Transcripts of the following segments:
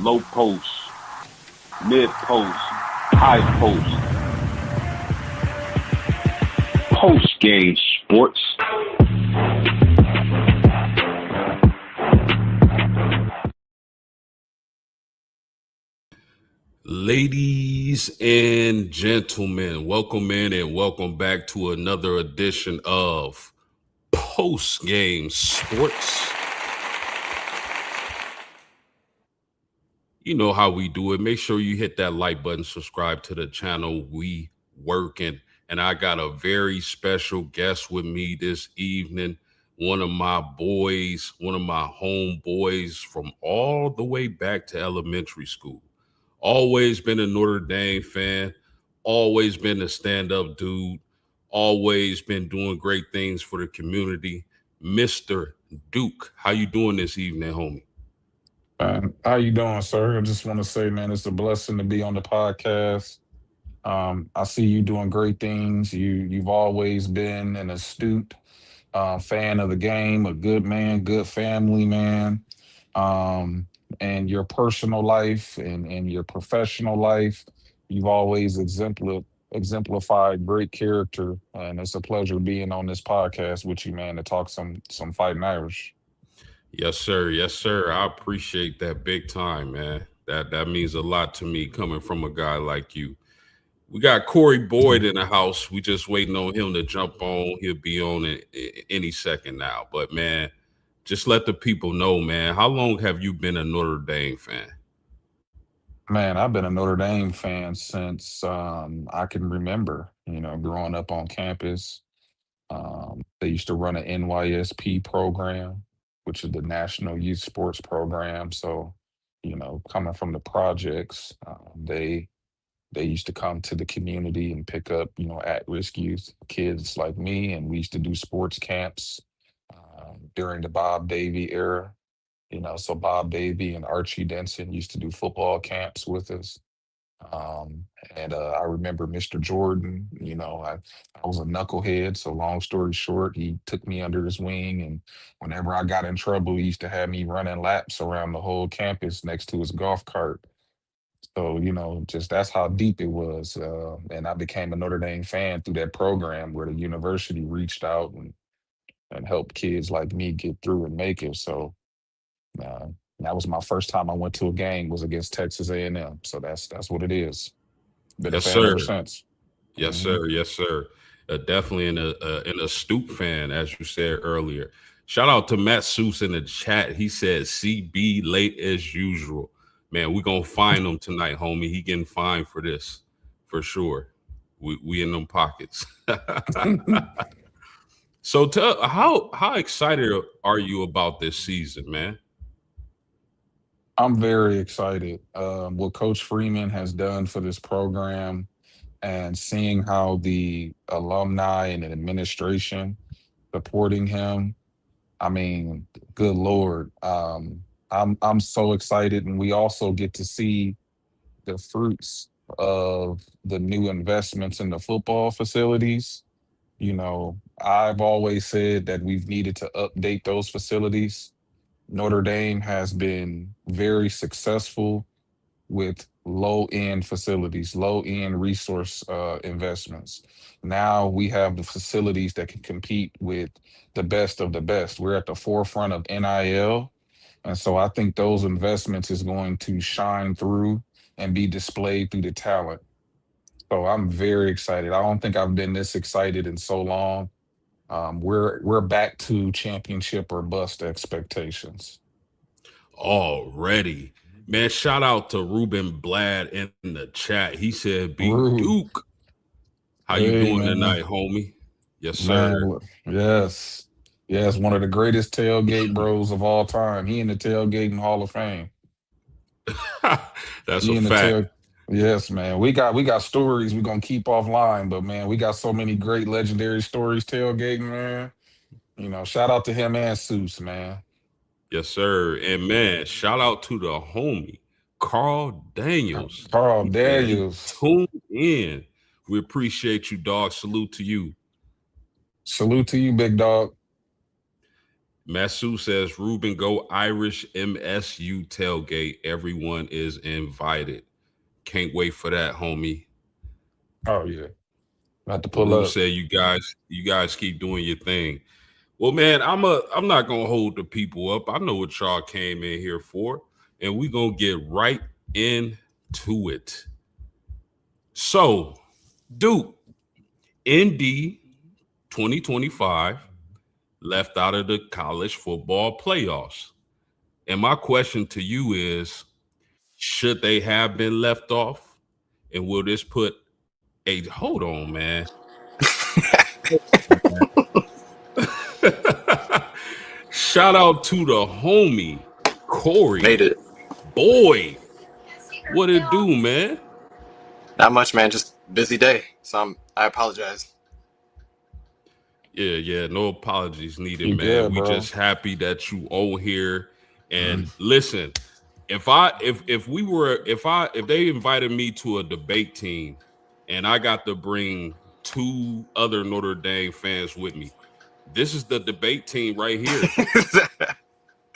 low post, mid post, high post, Postgame sports. Ladies and gentlemen, welcome in and welcome back to another edition of Postgame Sports. You know how we do it. Make sure you hit that like button, subscribe to the channel. We working, and I got a very special guest with me this evening. One of my boys, one of my homeboys from all the way back to elementary school. Always been a Notre Dame fan, always been a stand-up dude, always been doing great things for the community. Mr. Duke, how you doing this evening, homie? How you doing, sir? I just want to say, man, it's a blessing to be on the podcast. I see you doing great things. You've always been an astute fan of the game, a good man, good family man. Um, and your personal life and your professional life, you've always exemplified great character. And it's a pleasure being on this podcast with you, man, to talk some fighting Irish. Yes, sir. Yes, sir. I appreciate that big time, man. That means a lot to me coming from a guy like you. We got Corey Boyd in the house. We just waiting on him to jump on. He'll be on any second now. But man, just let the people know, man. How long have you been a Notre Dame fan? Man, I've been a Notre Dame fan since I can remember, growing up on campus. They used to run an NYSP program, which is the National Youth Sports Program. So, coming from the projects, they used to come to the community and pick up, at-risk youth kids like me, and we used to do sports camps during the Bob Davie era. So Bob Davie and Archie Denson used to do football camps with us. Um, and I remember Mr. Jordan, I was a knucklehead. So long story short, he took me under his wing. And whenever I got in trouble, he used to have me running laps around the whole campus next to his golf cart. So, just that's how deep it was. And I became a Notre Dame fan through that program where the university reached out and helped kids like me get through and make it. So, uh, that was my first time I went to a game was against Texas A&M. So that's what it is. Been a Yes, fan sir. ever since. Yes, hmm sir. Yes, sir. Definitely an astute fan, as you said earlier. Shout out to Matt Seuss in the chat. He said CB late as usual. Man, we gonna find him tonight, homie. He getting fined for this, for sure. We in them pockets. So tell how excited are you about this season, man? I'm very excited. What Coach Freeman has done for this program and seeing how the alumni and administration supporting him. I mean, good Lord. I'm so excited, and we also get to see the fruits of the new investments in the football facilities. I've always said that we've needed to update those facilities. Notre Dame has been very successful with low end facilities, low end resource investments. Now we have the facilities that can compete with the best of the best. We're at the forefront of NIL. And so I think those investments is going to shine through and be displayed through the talent. So I'm very excited. I don't think I've been this excited in so long. We're back to championship or bust expectations. Already. Man, shout out to Ruben Blad in the chat. He said, "Big Rude. Duke, how you Hey doing man. tonight, homie?" Yes, sir. Man, yes. Yes, one of the greatest tailgate bros of all time. He in the tailgating Hall of Fame. That's He a in the fact. tail Yes, man. We got stories we're gonna keep offline, but man, we got so many great legendary stories tailgating, man. Shout out to him and Seuss, man. Yes, sir. And man, shout out to the homie, Carl Daniels. Carl He said he Daniels. tuned in. We appreciate you, dog. Salute to you. Salute to you, big dog. Masu says, Ruben, go Irish MSU tailgate. Everyone is invited. Can't wait for that, homie. Oh yeah, about to pull Rue up. said, you guys keep doing your thing. Well, man, I'm not gonna hold the people up. I know what y'all came in here for, and we gonna get right into it. So, Duke, ND 2025 left out of the college football playoffs. And my question to you is, should they have been left off? And will this put a hold on, man? Shout out to the homie Made Corey. it. Boy, what it do, man? Not much, man. Just busy day. So I apologize. Yeah, no apologies needed, You man. good, We bro? just happy that you on here. And Mm. listen, if they invited me to a debate team and I got to bring two other Notre Dame fans with me, this is the debate team right here.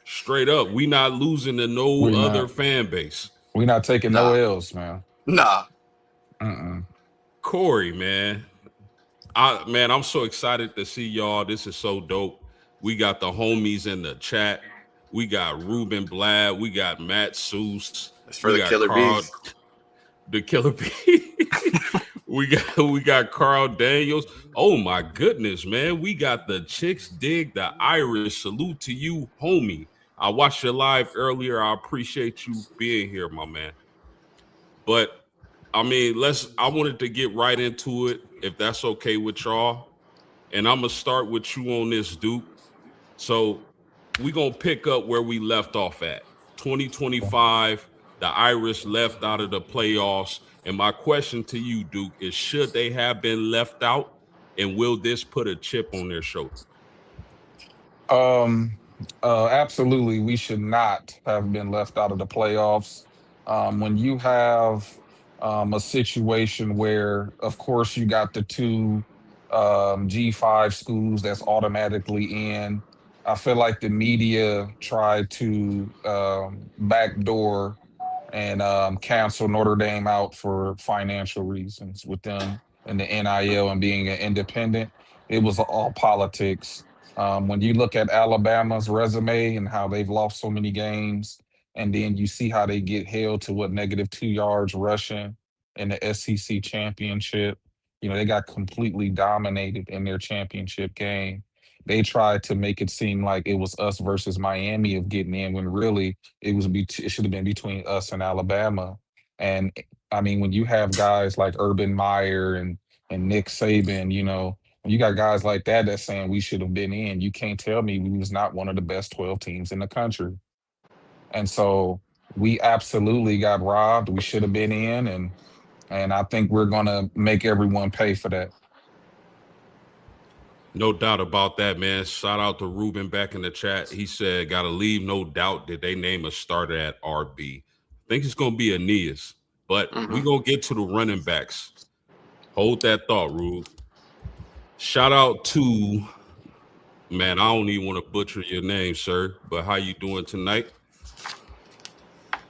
Straight up, we not losing to no We other not fan base. we not taking no Nah. L's, man. Nah. Mm-mm. Corey, man. I'm so excited to see y'all. This is so dope. We got the homies in the chat. We got Ruben Blad. We got Matt Seuss. It's for We the got killer Carl, bees. the Killer Bee. we got Carl Daniels. Oh my goodness, man. We got the Chicks Dig the Irish. Salute to you, homie. I watched your live earlier. I appreciate you being here, my man. But I mean, I wanted to get right into it, if that's okay with y'all. And I'm gonna start with you on this, Duke. So we gonna pick up where we left off at. 2025, the Irish left out of the playoffs. And my question to you, Duke, is should they have been left out? And will this put a chip on their shoulder? Um, Absolutely, we should not have been left out of the playoffs. When you have a situation where, of course, you got the two G5 schools that's automatically in, I feel like the media tried to backdoor and cancel Notre Dame out for financial reasons with them and the NIL and being an independent. It was all politics. When you look at Alabama's resume and how they've lost so many games, and then you see how they get held to what -2 yards rushing in the SEC championship, they got completely dominated in their championship game. They tried to make it seem like it was us versus Miami of getting in when really it should have been between us and Alabama. And I mean, when you have guys like Urban Meyer and Nick Saban, when you got guys like that that's saying we should have been in, you can't tell me we was not one of the best 12 teams in the country. And so we absolutely got robbed. We should have been in, and I think we're gonna make everyone pay for that. No doubt about that, man. Shout out to Ruben back in the chat. He said, gotta leave no doubt that they name a starter at RB. I think it's gonna be Aeneas, but we Hmm. gonna get to the running backs. Hold that thought, Rube. Shout out to, man, I don't even want to butcher your name, sir, but how you doing tonight?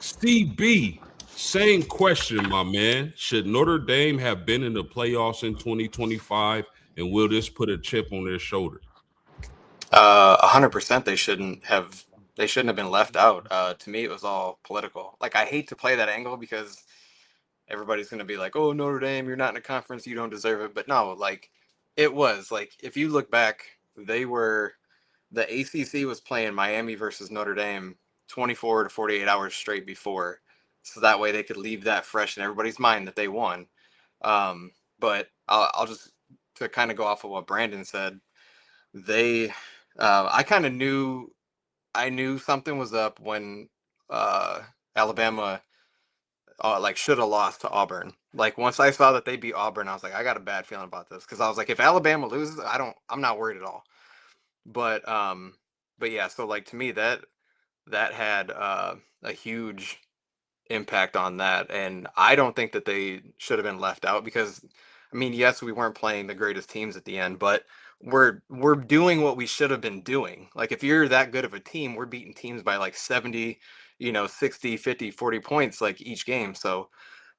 CB, same question, my man. Should Notre Dame have been in the playoffs in 2025, and will this put a chip on their shoulder? 100%. They shouldn't have been left out. To me, it was all political. Like I hate to play that angle because everybody's gonna be like, "Oh, Notre Dame, you're not in a conference, you don't deserve it." But no, like it was like if you look back, they were the ACC was playing Miami versus Notre Dame 24 to 48 hours straight before, so that way they could leave that fresh in everybody's mind that they won. But I'll just to kind of go off of what Brandon said. They, I kind of knew I knew something was up when uh, Alabama like should have lost to Auburn. Like once I saw that they beat Auburn, I was like, I got a bad feeling about this because I was like, if Alabama loses, I'm not worried at all. But but yeah, so like to me that had a huge impact on that, and I don't think that they should have been left out because I mean, yes, we weren't playing the greatest teams at the end, but we're doing what we should have been doing. Like if you're that good of a team, we're beating teams by like 70, 60, 50, 40 points like each game. So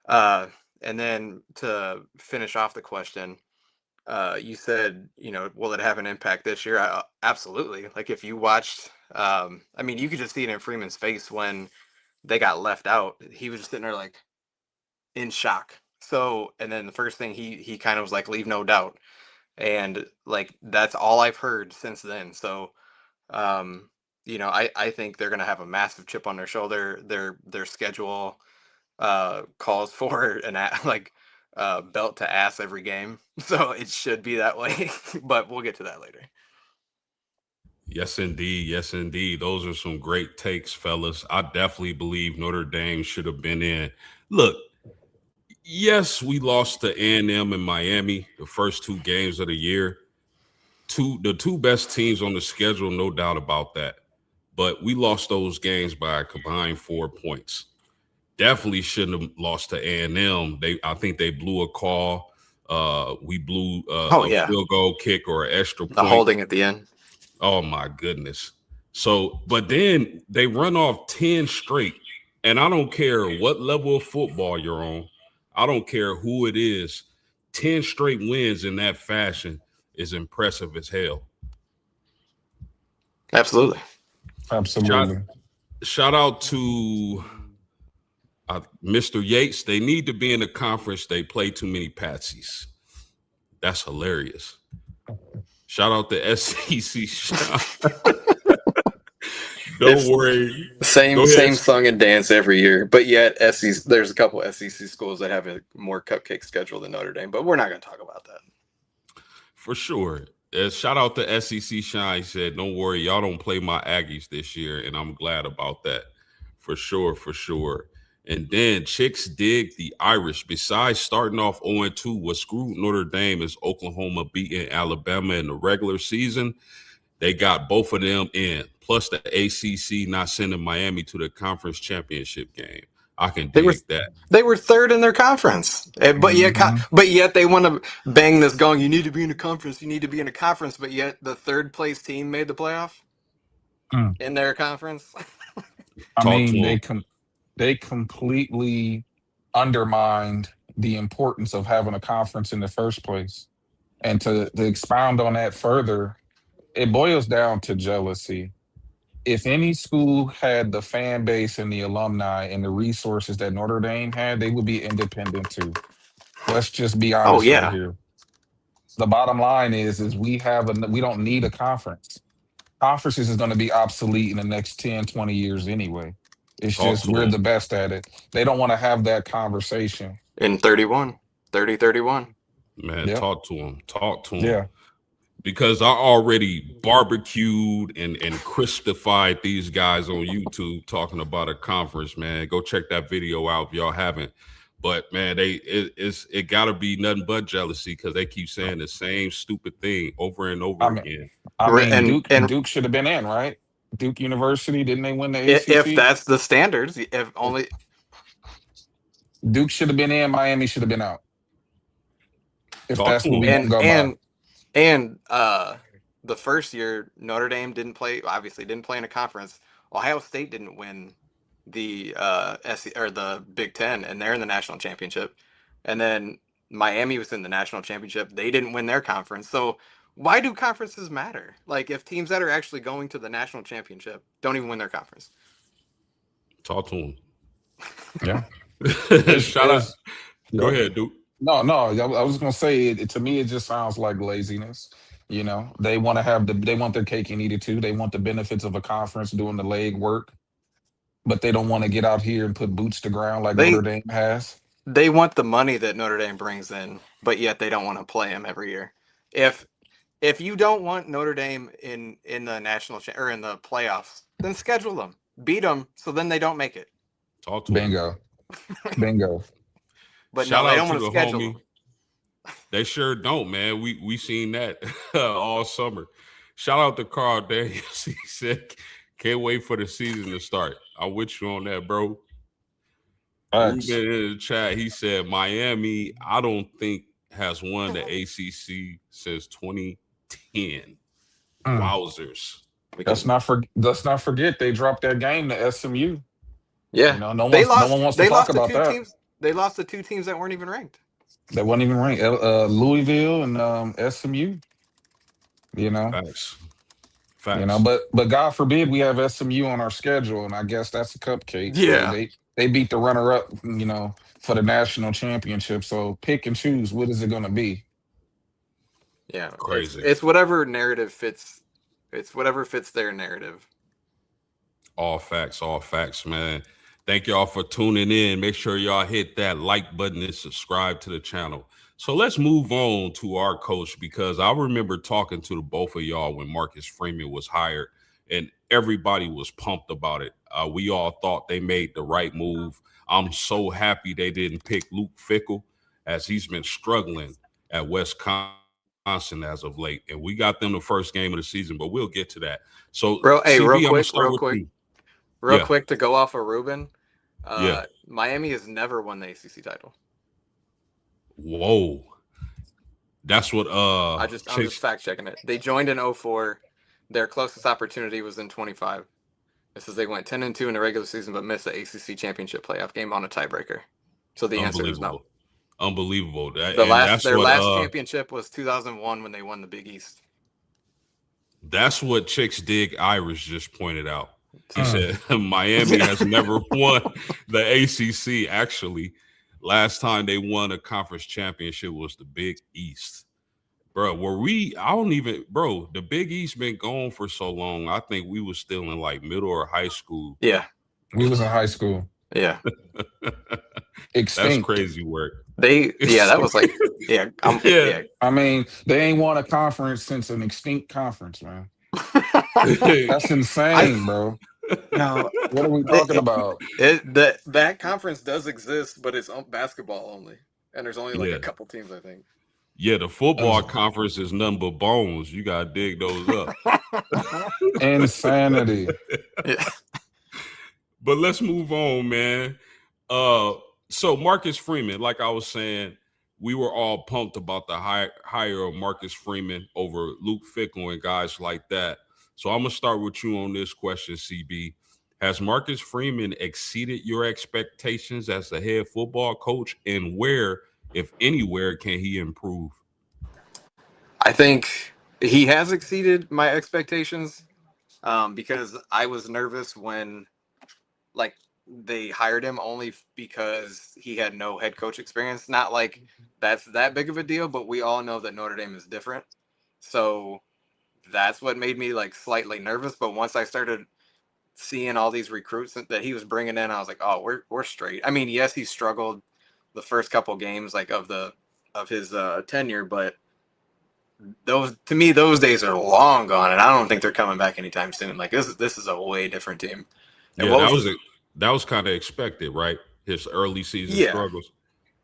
and then to finish off the question, you said, will it have an impact this year? Absolutely. Like if you watched, I mean, you could just see it in Freeman's face when they got left out. He was just sitting there like in shock. So, and then the first thing he kind of was like, leave no doubt. And like that's all I've heard since then. So, I think they're gonna have a massive chip on their shoulder. Their schedule calls for like belt to ass every game. So it should be that way. But we'll get to that later. Yes, indeed. Yes, indeed. Those are some great takes, fellas. I definitely believe Notre Dame should have been in. Look, yes, we lost to A&M in Miami the first 2 games of the year. The two best teams on the schedule, no doubt about that. But we lost those games by a combined 4 points. Definitely shouldn't have lost to A&M. I think they blew a call. We blew a field goal kick or an extra point. The holding at the end. Oh my goodness. So, but then they run off 10 straight. And I don't care what level of football you're on. I don't care who it is. 10 straight wins in that fashion is impressive as hell. Absolutely. Shout out to Mr. Yates. They need to be in the conference. They play too many patsies. That's hilarious. Shout out to SEC. Don't worry. Same song and dance every year. But yet there's a couple SEC schools that have a more cupcake schedule than Notre Dame. But we're not going to talk about that. For sure. Shout out to SEC Shine. He said, don't worry, y'all don't play my Aggies this year. And I'm glad about that. For sure. And then Chicks dig the Irish. Besides starting off 0-2, what screwed Notre Dame is Oklahoma beating Alabama in the regular season. They got both of them in. Plus the ACC not sending Miami to the conference championship game. I can dig that. They were third in their conference, but yet they want to bang this going. You need to be in a conference. You need to be in a conference. But yet the third place team made the playoff in their conference. I mean, they completely undermined the importance of having a conference in the first place. And to expound on that further, it boils down to jealousy. If any school had the fan base and the alumni and the resources that Notre Dame had, they would be independent too. Let's just be honest right here. The bottom line is we don't need a conference. Conferences is going to be obsolete in the next 10, 20 years anyway. It's just we're the best at it. They don't want to have that conversation. In 31. Man, talk to him. Yeah. Because I already barbecued and crispified these guys on YouTube talking about a conference, man. Go check that video out if y'all haven't. But man, it gotta be nothing but jealousy because they keep saying the same stupid thing over and over again. Duke should have been in, right? Duke University, didn't they win the ACC? If that's the standards, Duke should have been in, Miami should have been out. If that's what we want to go by. And the first year Notre Dame didn't play in a conference. Ohio State didn't win the the Big Ten, and they're in the national championship. And then Miami was in the national championship. They didn't win their conference. So why do conferences matter? Like if teams that are actually going to the national championship don't even win their conference. Talk to them. Yeah. Shout out. Go ahead, Duke. No. I was gonna say to me, it just sounds like laziness. They want to they want their cake and eat it too. They want the benefits of a conference doing the leg work, but they don't want to get out here and put boots to ground like Notre Dame has. They want the money that Notre Dame brings in, but yet they don't want to play them every year. If you don't want Notre Dame in the national or in the playoffs, then schedule them, beat them, so then they don't make it. Talk to Bingo. But no, they don't want to schedule them. They sure don't, man. We seen that all summer. Shout out to Carl Daniels. He said, "Can't wait for the season to start." I'm with you on that, bro. Ruben in the chat, he said, "Miami, I don't think has won the ACC since 2010." 10. Mm. Wowzers. Let's not forget they dropped that game to SMU. Yeah, No they one lost. wants to They talk lost to about two that. teams. They lost to two teams that weren't even ranked. They wasn't even ranked. Louisville and SMU. You know, Facts. Facts. but God forbid we have SMU on our schedule, and I guess that's a cupcake. Yeah, They beat the runner up, for the national championship. So pick and choose. What is it going to be? yeah. Crazy. It's whatever narrative fits. It's whatever fits their narrative. All facts, man. Thank y'all for tuning in. Make sure y'all hit that like button and subscribe to the channel. So let's move on to our coach, because I remember talking to the both of y'all when Marcus Freeman was hired, and everybody was pumped about it. We all thought they made the right move. I'm so happy they didn't pick Luke Fickell, as he's been struggling at Wisconsin as of late. And we got them the first game of the season, but we'll get to that. So, Hey, CB, real I'm going to quick, start with you. real Yeah. quick to go off of Ruben. Yeah. Miami has never won the ACC title. Whoa. That's what I'm just fact checking it. They joined in 04. Their closest opportunity was in 25. This is they went 10-2 in the regular season, but missed the ACC championship playoff game on a tiebreaker. So the answer is no. Unbelievable. Their last championship was 2001 when they won the Big East. That's what Chicks Dig Irish just pointed out. He said Miami has never won the ACC. Actually, last time they won a conference championship was the Big East. Bro, the Big East been gone for so long. I think we was still in like middle or high school. Yeah. We was in high school. Yeah. Extinct. That's crazy work. That was like, yeah. I mean, they ain't won a conference since an extinct conference, man. That's insane, bro. No, what are we talking about? That conference does exist, but it's basketball only, and there's only like a couple teams, I think. Yeah, the football conference is nothing but bones. You gotta dig those up. Insanity. Yeah. But let's move on, man. So Marcus Freeman, like I was saying, we were all pumped about the hire of Marcus Freeman over Luke Fickell and guys like that. So I'm gonna start with you on this question, CB. Has Marcus Freeman exceeded your expectations as the head football coach, and where, if anywhere, can he improve? I think he has exceeded my expectations, because I was nervous when, like, they hired him only because he had no head coach experience. Not like that's that big of a deal, but we all know that Notre Dame is different. So that's what made me like slightly nervous. But once I started seeing all these recruits that he was bringing in, I was like, oh, we're straight. I mean, yes, he struggled the first couple games like of his tenure, but those days are long gone, and I don't think they're coming back anytime soon. Like this is a way different team. And yeah, that was kind of expected, right? His early season struggles.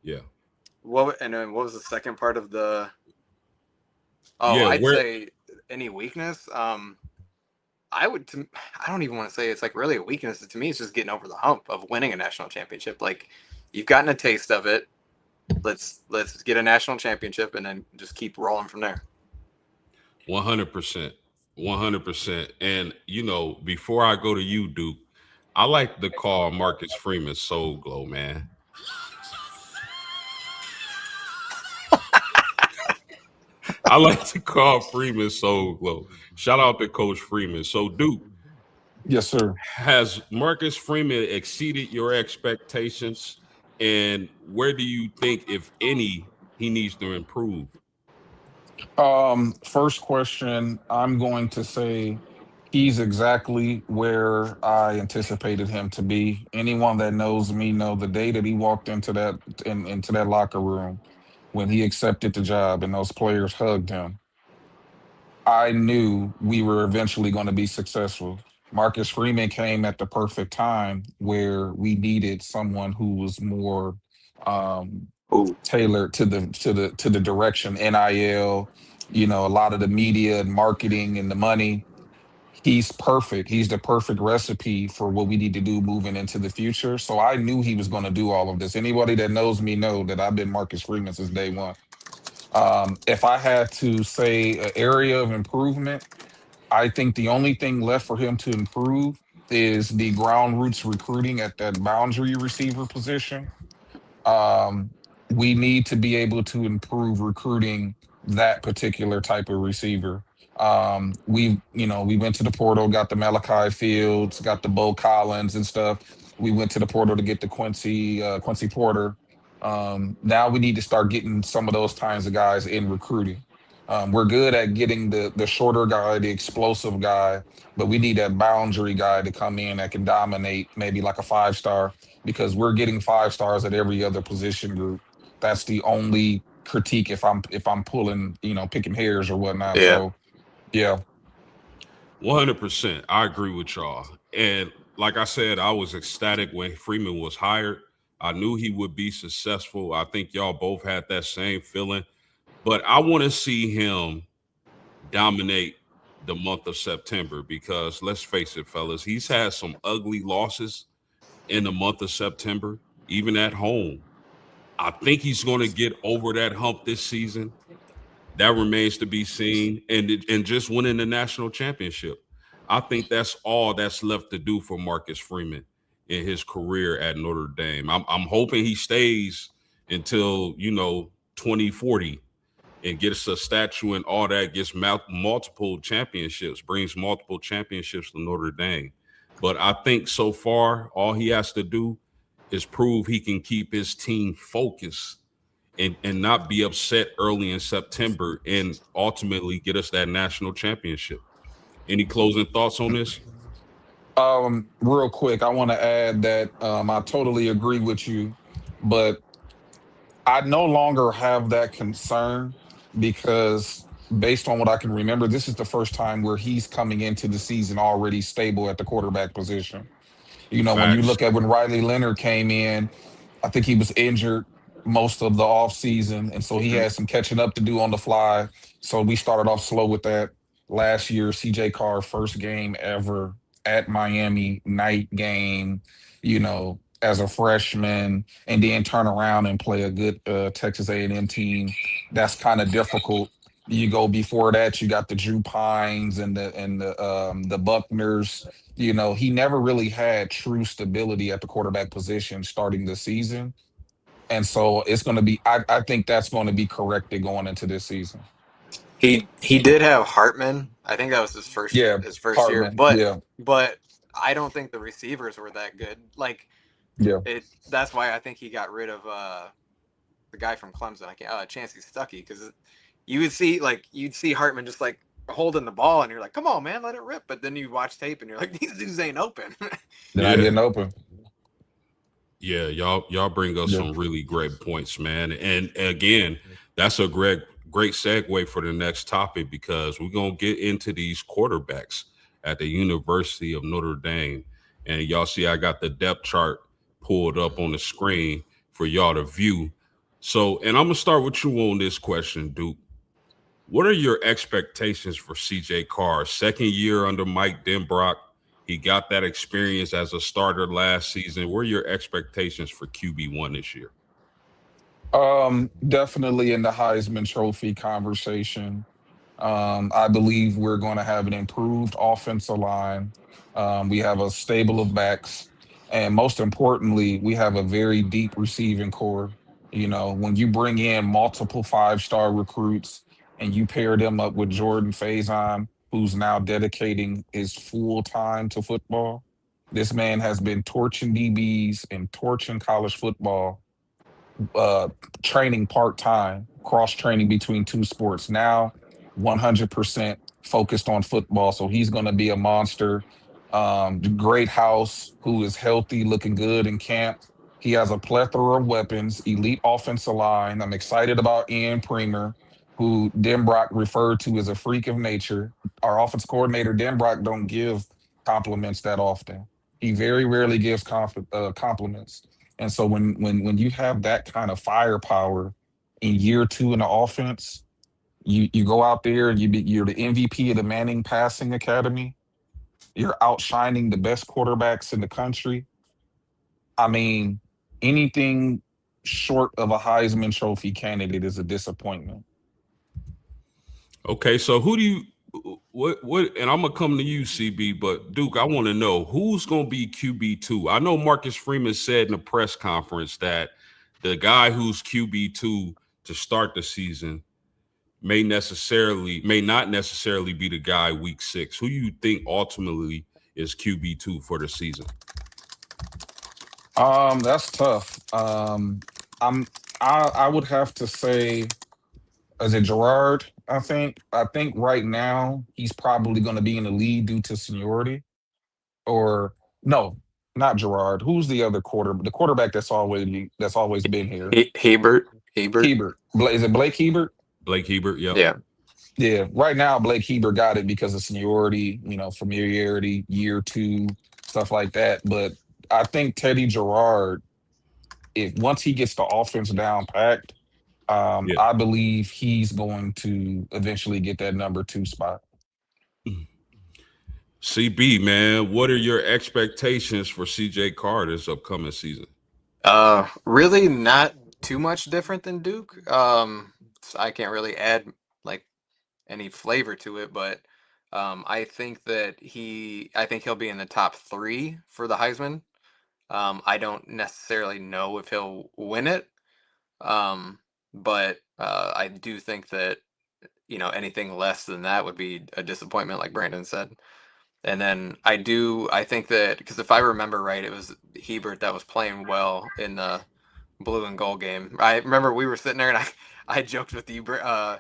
Yeah. And then what was the second part of the? I'd say any weakness. I don't even want to say it's like really a weakness. To me, it's just getting over the hump of winning a national championship. Like, you've gotten a taste of it. Let's get a national championship and then just keep rolling from there. 100%. And before I go to you, Duke, I like to call Marcus Freeman Soul Glow, man. I like to call Freeman Soul Glow. Shout out to Coach Freeman. So, Duke. Yes, sir. Has Marcus Freeman exceeded your expectations? And where do you think, if any, he needs to improve? First question, I'm going to say he's exactly where I anticipated him to be. Anyone that knows me know the day that he walked into that locker room when he accepted the job and those players hugged him, I knew we were eventually going to be successful. Marcus Freeman came at the perfect time where we needed someone who was more tailored to the direction NIL, a lot of the media and marketing and the money. He's perfect. He's the perfect recipe for what we need to do moving into the future. So I knew he was going to do all of this. Anybody that knows me know that I've been Marcus Freeman since day one. If I had to say an area of improvement, I think the only thing left for him to improve is the ground roots recruiting at that boundary receiver position. Um, we need to be able to improve recruiting that particular type of receiver. We went to the portal, got the Malachi Fields, got the Bo Collins and stuff. We went to the portal to get the Quincy Porter. Now we need to start getting some of those kinds of guys in recruiting. We're good at getting the shorter guy, the explosive guy, but we need that boundary guy to come in that can dominate, maybe like a 5-star, because we're getting 5 stars at every other position group. That's the only critique if I'm pulling, picking hairs or whatnot. Yeah. So yeah. 100%. I agree with y'all. And like I said, I was ecstatic when Freeman was hired. I knew he would be successful. I think y'all both had that same feeling. But I want to see him dominate the month of September because let's face it, fellas, he's had some ugly losses in the month of September, even at home. I think he's going to get over that hump this season. That remains to be seen. And just winning the national championship. I think that's all that's left to do for Marcus Freeman in his career at Notre Dame. I'm hoping he stays until 2040 and gets a statue and all that, gets multiple championships, brings multiple championships to Notre Dame. But I think so far, all he has to do is prove he can keep his team focused and not be upset early in September and ultimately get us that national championship. Any closing thoughts on this? Real quick, I want to add that I totally agree with you, but I no longer have that concern because based on what I can remember, this is the first time where he's coming into the season already stable at the quarterback position. When you Facts. look at when Riley Leonard came in, I think he was injured most of the offseason. And so he Hmm. had some catching up to do on the fly. So we started off slow with that. Last year, CJ Carr, first game ever at Miami, night game, as a freshman, and then turn around and play a good Texas A&M team. That's kind of difficult. You go before that, you got the Drew Pines and the Buckners. He never really had true stability at the quarterback position starting the season. And so it's going to be, I think that's going to be corrected going into this season. He did have Hartman. I think that was Yeah, his first year, Hartman. Yeah, but I don't think the receivers were that good. Like yeah. that's why I think he got rid of the guy from Clemson. I can't Chancey Stuckey, because you'd see Hartman just like holding the ball and you're like, come on man, let it rip. But then you watch tape and you're like, these dudes ain't open. They're not Yeah. getting open. Yeah, y'all bring us Yeah. some really great points, man. And again, that's a great segue for the next topic because we're gonna get into these quarterbacks at the University of Notre Dame. And y'all see I got the depth chart pulled up on the screen for y'all to view. So, and I'm gonna start with you on this question, Duke. What are your expectations for CJ Carr? Second year under Mike Denbrock. He got that experience as a starter last season. What are your expectations for QB1 this year? Definitely in the Heisman Trophy conversation. I believe we're going to have an improved offensive line. We have a stable of backs, and most importantly, we have a very deep receiving core. When you bring in multiple 5-star recruits and you pair them up with Jordan Faison, who's now dedicating his full time to football. This man has been torching DBs and torching college football, uh training part-time, cross training between two sports. Now 100% focused on football, so he's going to be a monster. Great house, who is healthy, looking good in camp. He has a plethora of weapons, elite offensive line. I'm excited about Ian Premer, who Denbrock referred to as a freak of nature. Our offense coordinator Denbrock don't give compliments that often. He very rarely gives compliments. And so when you have that kind of firepower in year two in the offense, you go out there and you're the MVP of the Manning Passing Academy. You're outshining the best quarterbacks in the country. I mean, anything short of a Heisman Trophy candidate is a disappointment. Okay, so who do you what and I'm gonna come to you, CB, but Duke, I want to know who's gonna be QB2. I know Marcus Freeman said in a press conference that the guy who's QB2 to start the season may not necessarily be the guy week 6. Who you think ultimately is QB2 for the season? That's tough. I'm I would have to say, is it Gerard? I think right now he's probably going to be in the lead due to seniority. Or no, not Gerard. Who's the other the quarterback that's always been here? Hebert. Is it Blake Hebert? Blake Hebert, yep. Yeah. Yeah, right now Blake Hebert got it because of seniority, familiarity, year two, stuff like that. But I think Teddy Gerard, if once he gets the offense down packed, Yeah. I believe he's going to eventually get that number 2 spot. CB, man, what are your expectations for CJ Carr this upcoming season? Really not too much different than Duke. So I can't really add like any flavor to it, but I think he'll be in the top 3 for the Heisman. I don't necessarily know if he'll win it. But I do think that anything less than that would be a disappointment, like Brandon said. And then I think that because if I remember right, it was Hebert that was playing well in the blue and gold game. I remember we were sitting there and I joked with you, Rashawn.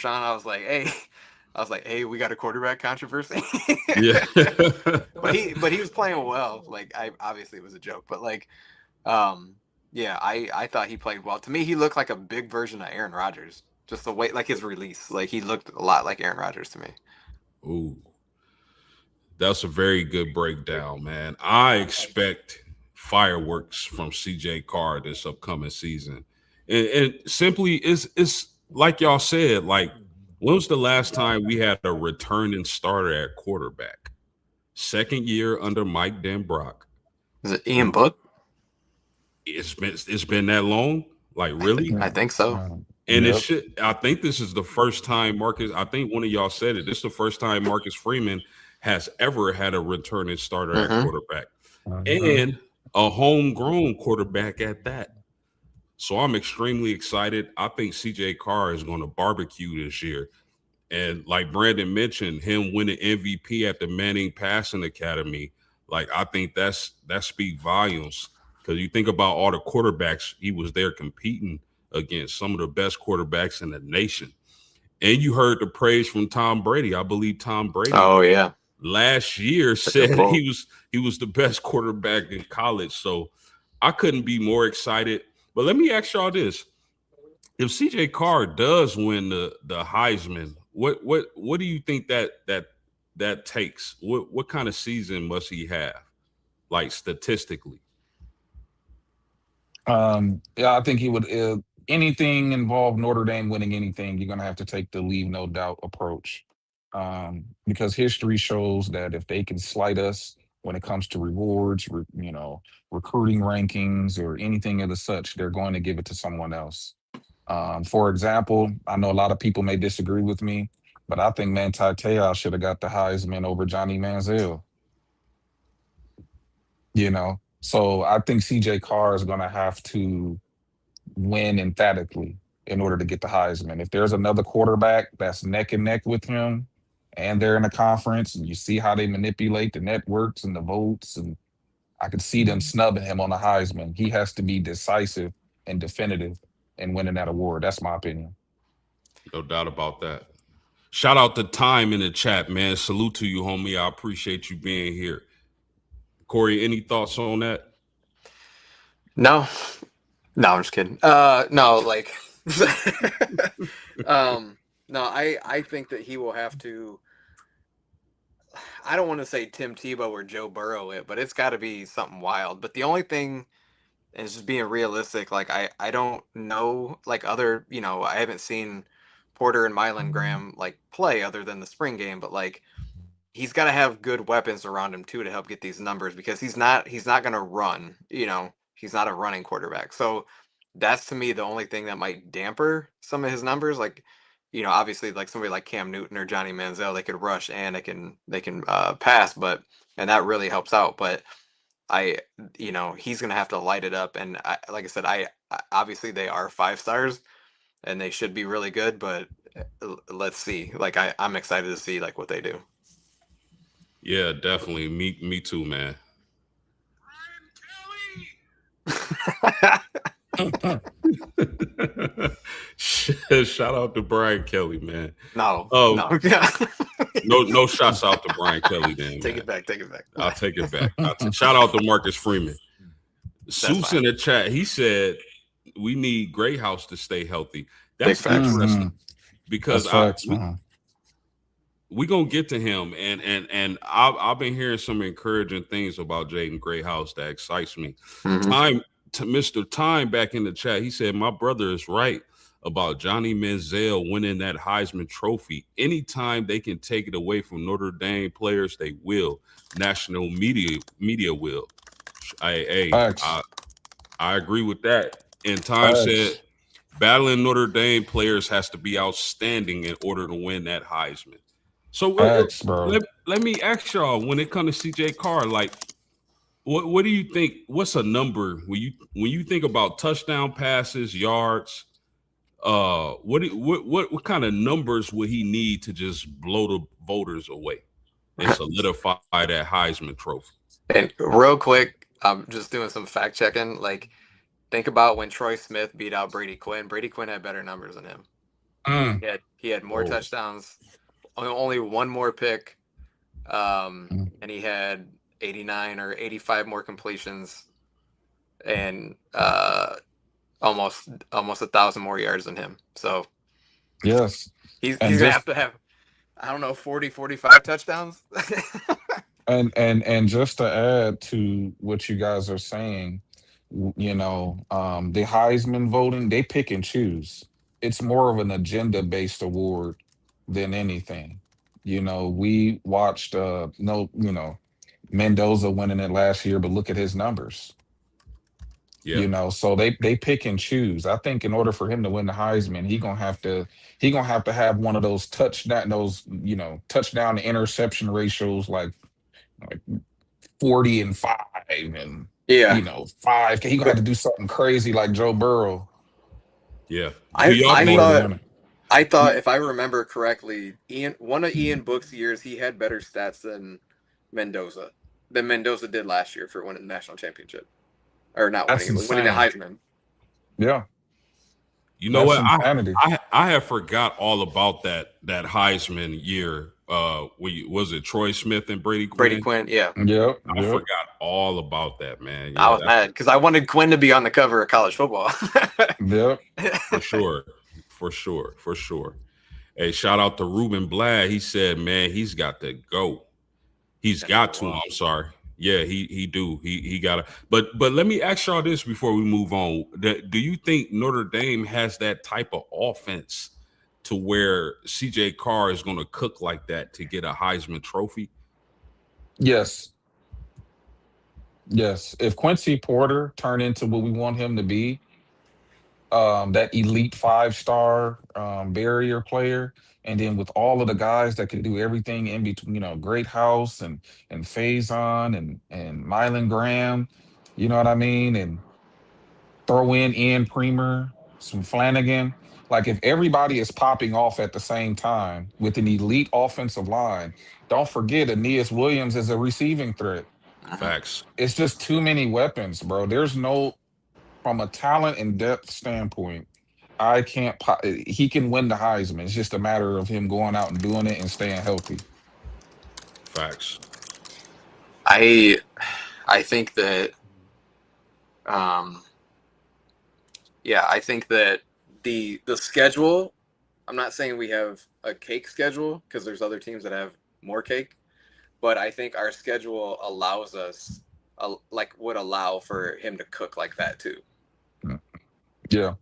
I was like, hey, we got a quarterback controversy. Yeah. but he was playing well. Like obviously it was a joke, but like, yeah, I thought he played well. To me, he looked like a big version of Aaron Rodgers. Just the way, like his release, like he looked a lot like Aaron Rodgers to me. Ooh, that's a very good breakdown, man. I expect fireworks from CJ Carr this upcoming season. And simply it's like y'all said, like when was the last time we had a returning starter at quarterback? Second year under Mike Denbrock. Is it Ian Book? It's been that long? Like really? I think so. And it Yep. should. I think this is the first time Marcus. I think one of y'all said it. This is the first time Marcus Freeman has ever had a returning starter at Mhm. quarterback, Mhm. and a homegrown quarterback at that. So I'm extremely excited. I think CJ Carr is going to barbecue this year. And like Brandon mentioned, him winning MVP at the Manning Passing Academy, like I think that speak volumes. Because you think about all the quarterbacks he was there competing against, some of the best quarterbacks in the nation. And you heard the praise from Tom Brady. I believe Tom Brady Oh yeah, last year that's a good said quote. he was the best quarterback in college. So I couldn't be more excited. But let me ask y'all this: if CJ Carr does win the Heisman, what do you think that takes? What kind of season must he have, like statistically? Yeah, I think he would. Anything involved Notre Dame winning anything, you're gonna have to take the leave no doubt approach, because history shows that if they can slight us when it comes to rewards, recruiting rankings or anything of the such, they're going to give it to someone else. For example, I know a lot of people may disagree with me, but I think Manti Te'o should have got the Heisman over Johnny Manziel. So I think CJ Carr is going to have to win emphatically in order to get the Heisman. If there's another quarterback that's neck and neck with him and they're in a conference and you see how they manipulate the networks and the votes, and I could see them snubbing him on the Heisman. He has to be decisive and definitive in winning that award. That's my opinion. No doubt about that. Shout out to Time in the chat, man. Salute to you, homie. I appreciate you being here. Corey, any thoughts on that? No, no, I'm just kidding. No, like, no, I think that he will have to. I don't want to say Tim Tebow or Joe Burrow it, but it's got to be something wild. But the only thing is just being realistic. Like I don't know like other I haven't seen Porter and Mylan Graham like play other than the spring game, but like he's got to have good weapons around him too to help get these numbers because he's not going to run. He's not a running quarterback. So that's to me the only thing that might damper some of his numbers. Like obviously like somebody like Cam Newton or Johnny Manziel, they could rush and they can pass, and that really helps out. But he's gonna have to light it up. And like I said, obviously they are 5 stars and they should be really good, but let's see. Like I'm excited to see like what they do. Yeah, definitely. Me too, man. Shout out to Brian Kelly, man. No. No shots out to Brian Kelly, then. Take it back. I'll take it back. Shout out to Marcus Freeman. Seuss in the chat, he said we need Greathouse to stay healthy. That's interesting because we gonna get to him, and I've been hearing some encouraging things about Jaden Greathouse that excites me. Time to Mr. Time back in the chat, he said my brother is right about Johnny Manziel winning that Heisman Trophy. Anytime they can take it away from Notre Dame players, they will. National media will. I agree with that. And Time said battling Notre Dame players has to be outstanding in order to win that Heisman. So let me ask y'all, when it comes to CJ Carr, like what do you think? What's a number when you think about touchdown passes, yards? What kind of numbers would he need to just blow the voters away and solidify that Heisman Trophy? And real quick, I'm just doing some fact checking. Like, think about when Troy Smith beat out Brady Quinn. Brady Quinn had better numbers than him. He had more touchdowns, only one more pick, and he had 89 or 85 more completions, and almost 1,000 more yards than him. So yes, he's gonna have to have, I don't know, 40, 45 touchdowns. and just to add to what you guys are saying, the Heisman voting, they pick and choose. It's more of an agenda-based award than anything. We watched Mendoza winning it last year, but look at his numbers. Yeah. So they pick and choose. I think in order for him to win the Heisman, he gonna have to have one of those touchdown to interception ratios like 40-5 and 5. He gonna have to do something crazy like Joe Burrow. Yeah. I thought if I remember correctly, one of Ian Book's years, he had better stats than Mendoza did last year for winning the national championship. Or not winning the Heisman. Yeah. You know what? I have forgot all about that Heisman year. Was it Troy Smith and Brady Quinn? Brady Quinn, yeah. Yep. I forgot all about that, man. Yeah, I was mad because I wanted Quinn to be on the cover of college football. Yep. For sure. Hey, shout out to Ruben Blad. He said, man, he's got to go. He's got to. I'm sorry. Yeah, he do. He got to. But let me ask y'all this before we move on. Do you think Notre Dame has that type of offense to where CJ Carr is going to cook like that to get a Heisman Trophy? Yes. If Quincy Porter turned into what we want him to be, that elite 5-star barrier player, and then with all of the guys that can do everything in between, Greathouse and Faison and Mylan Graham, you know what I mean, and throw in Ian Premer, some Flanagan. Like if everybody is popping off at the same time with an elite offensive line, don't forget Aeneas Williams is a receiving threat. Facts. It's just too many weapons, bro. There's no, from a talent and depth standpoint, he can win the Heisman. It's just a matter of him going out and doing it and staying healthy. Facts. I think that I think that the schedule, I'm not saying we have a cake schedule because there's other teams that have more cake, but I think our schedule allows us would allow for him to cook like that too. Yeah.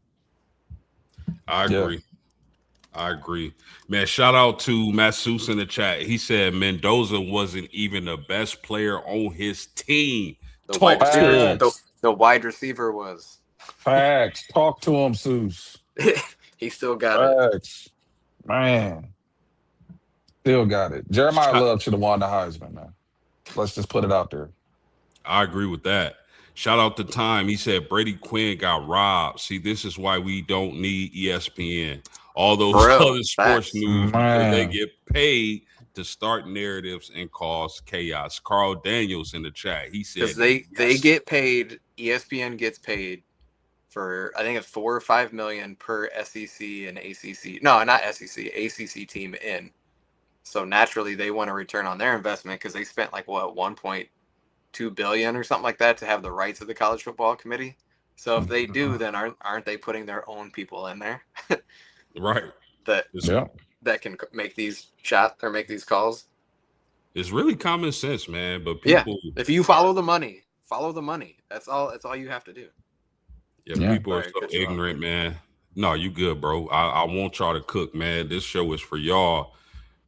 I agree. Man, shout out to Matt Seuss in the chat. He said Mendoza wasn't even the best player on his team. The wide receiver was. Facts. Talk to him, Seuss. He still got Facts. Man, still got it. Jeremiah Shout, Love should have won the Heisman, man. Let's just put it out there. I agree with that. Shout out to Time. He said Brady Quinn got robbed. See, this is why we don't need ESPN, all those For real, other sports facts. news, because they Man, get paid to start narratives and cause chaos. Carl Daniels in the chat. He Because said, they yes. get paid. ESPN gets paid for, I think it's 4 or 5 million per SEC and ACC. No, not SEC, ACC team in. So naturally, they want a return on their investment because they spent like what 1.2 billion or something like that to have the rights of the college football committee. So if they do, then aren't they putting their own people in there Right. that It's, yeah. that can make these shots or make these calls? it's really common sense, man. But Yeah, people if you follow the money, follow the money. That's all. That's all you have to do. Yeah, Yeah. people are Sorry, so cut you off. ignorant, man. No, you good, bro. I want y'all to cook, man. This show is for y'all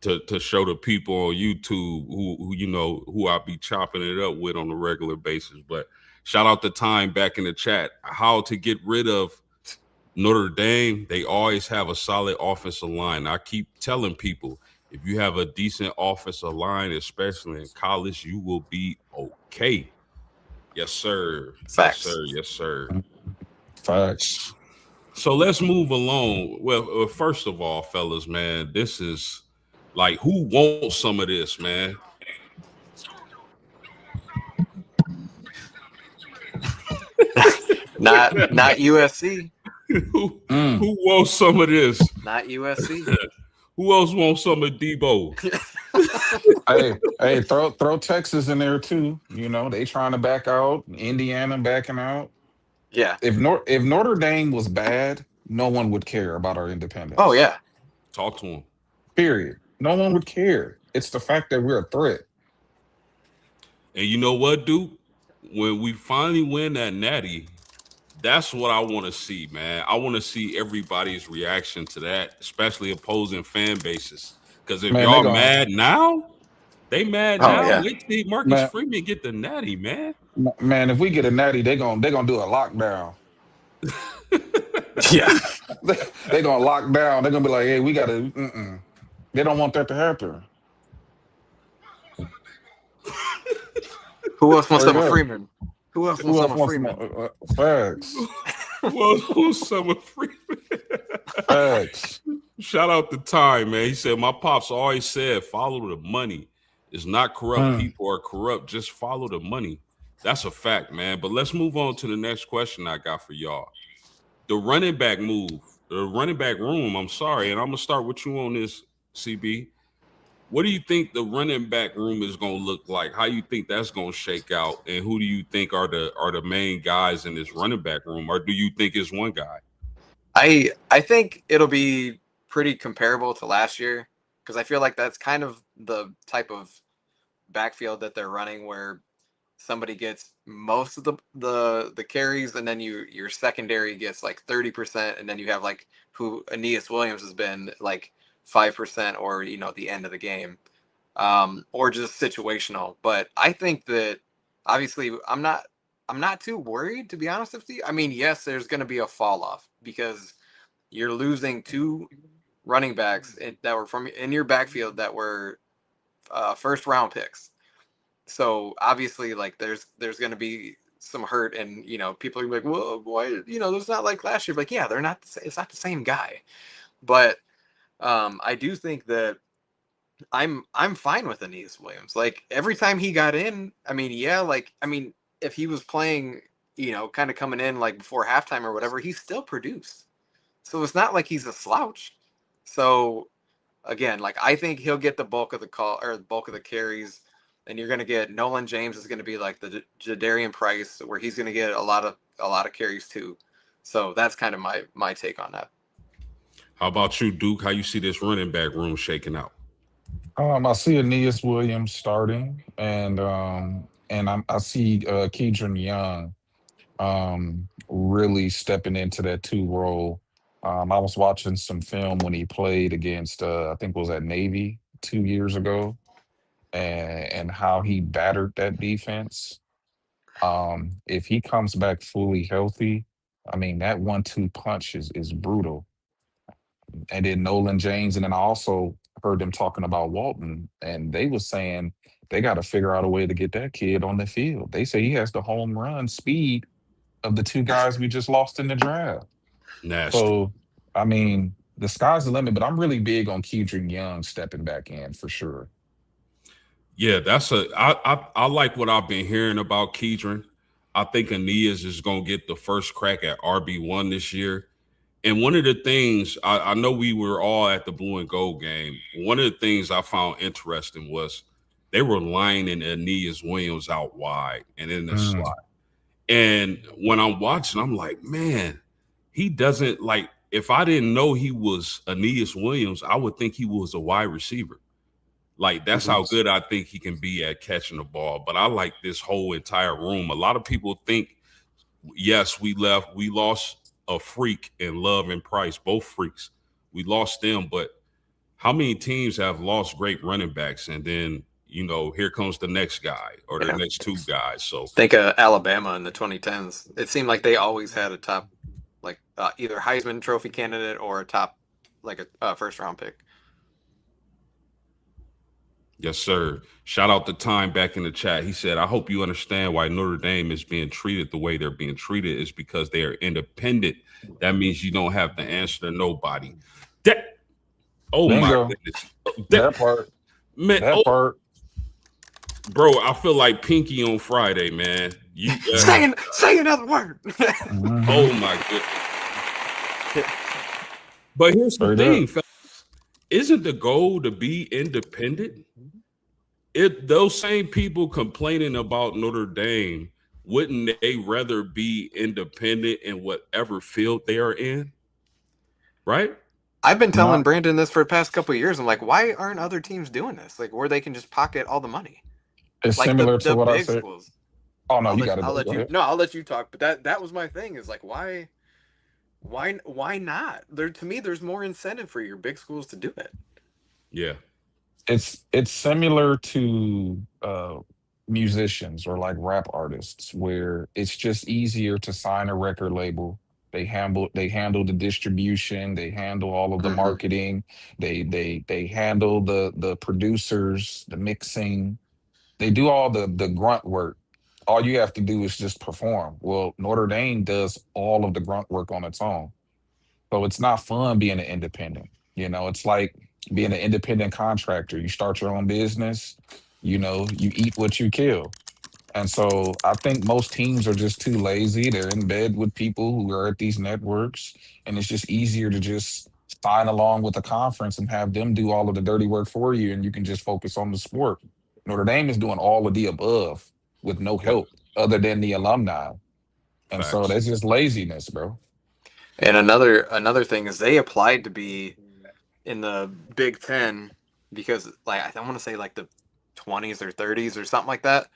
to show the people on YouTube who you know who I be chopping it up with on a regular basis. But shout out the Time back in the chat. How to get rid of Notre Dame? They always have a solid offensive line. I keep telling people if you have a decent offensive line, especially in college, you will be okay. Yes, sir. Yes, Facts. sir. Yes, sir. Facts. So let's move along. Well, first of all, fellas, man, this is like who wants some of this, man? Not USC. who, Mm. who wants some of this? Not USC. Who else wants some of Debo? Hey, throw Texas in there too. You know, they trying to back out. Indiana backing out. Yeah. If Notre Dame was bad, no one would care about our Oh independence. yeah. Talk to him. Period. No one would care. It's the fact that we're a threat. And you know what, Duke? When we finally win that natty, that's what I want to see, man. I want to see everybody's reaction to that, especially opposing fan bases. Because if Man, they y'all going mad now, they mad Oh now. yeah. Wait till Marcus man, Freeman get the natty, man. man. If we get a natty, they gonna do a lockdown. Yeah. They gonna lock down. They're gonna be like, hey, we gotta. Mm-mm. They don't want that to happen. Who else wants Straight some of up. Freeman? Who else wants Who some else of wants some Freeman? facts? Well, who's Summer Freeman? Facts. Shout out to Time, man. He said, my pops always said, follow the money. It's not corrupt Mm. people are corrupt. Just follow the money. That's a fact, man. But let's move on to the next question I got for y'all. The running back move, the running back room. I'm sorry. And I'm going to start with you on this, CB. What do you think the running back room is going to look like? How you think that's going to shake out? And who do you think are the main guys in this running back room? Or do you think it's one guy? I think it'll be pretty comparable to last year because I feel like that's kind of the type of backfield that they're running where somebody gets most of the carries and then your secondary gets like 30% and then you have like who Aeneas Williams has been like 5% or the end of the game, or just situational. But I think that obviously I'm not too worried, to be honest with you. I mean, yes, there's going to be a fall off because you're losing two running backs that were from in your backfield that were first round picks. So obviously, like there's going to be some hurt, and people are like, well, boy, there's not like last year. Like, yeah, they're not. It's not the same guy, but I do think that I'm fine with Aeneas Williams. Like every time he got in, I mean, yeah, like I mean, if he was playing, kind of coming in like before halftime or whatever, he still produced. So it's not like he's a slouch. So again, like I think he'll get the bulk of the call or the bulk of the carries, and you're going to get Nolan James is going to be like the Jadarian Price, where he's going to get a lot of carries too. So that's kind of my take on that. How about you, Duke? How you see this running back room shaking out? I see Aeneas Williams starting, and I see Keedron Young really stepping into that two role. I was watching some film when he played against I think it was at Navy 2 years ago, and how he battered that defense. If he comes back fully healthy, I mean that 1-2 punch is brutal. and then Nolan James, and then I also heard them talking about Walton, and they was saying they got to figure out a way to get that kid on the field. They say he has the home run speed of the two guys we just lost in the draft. Nasty. So, I mean, the sky's the limit, but I'm really big on Kedron Young stepping back in for sure. Yeah, I like what I've been hearing about Kedron. I think Aeneas is gonna get the first crack at RB1 this year. And one of the things I know we were all at the blue and gold game. One of the things I found interesting was they were lining Aeneas Williams out wide and in the Mm. slot. And when I'm watching, I'm like, man, he doesn't like. If I didn't know he was Aeneas Williams, I would think he was a wide receiver. Like that's how good I think he can be at catching the ball. But I like this whole entire room. A lot of people think, yes, we lost a freak in Love and Price, both freaks. We lost them, but how many teams have lost great running backs and then here comes the next guy or the next two guys? So think of Alabama in the 2010s. It seemed like they always had a top, like either Heisman Trophy candidate or a top, like a first round pick. yes, sir. Shout out to Time back in the chat. He said, I hope you understand why Notre Dame is being treated the way they're being treated is because they are independent. That means you don't have to answer to nobody. Bingo. My goodness. That part. Man, That part. Bro, I feel like Pinky on Friday, man. You say another word. Oh my goodness. But here's the thing, fellas. Isn't the goal to be independent? Those same people complaining about Notre Dame, wouldn't they rather be independent in whatever field they are in? Right? I've been telling Brandon this for the past couple of years. I'm like, why aren't other teams doing this? Like, where they can just pocket all the money. It's like similar to the what I big said. schools. Oh no, you got to I'll let go you. ahead. No, I'll let you talk. But that was my thing. Is like, why not? To me, there's more incentive for your big schools to do it. Yeah. It's similar to musicians or like rap artists where it's just easier to sign a record label. They handle the distribution, they handle all of the marketing, they handle the producers, the mixing. They do all the grunt work. All you have to do is just perform. Well, Notre Dame does all of the grunt work on its own. So it's not fun being an independent. It's like being an independent contractor. You start your own business, you eat what you kill. And so I think most teams are just too lazy. They're in bed with people who are at these networks, and it's just easier to just sign along with the conference and have them do all of the dirty work for you, and you can just focus on the sport. Notre Dame is doing all of the above with no help other than the alumni. And so Facts. that's just laziness, bro. And another thing is they applied to be in the Big Ten because like I want to say like the 20s or 30s or something like that.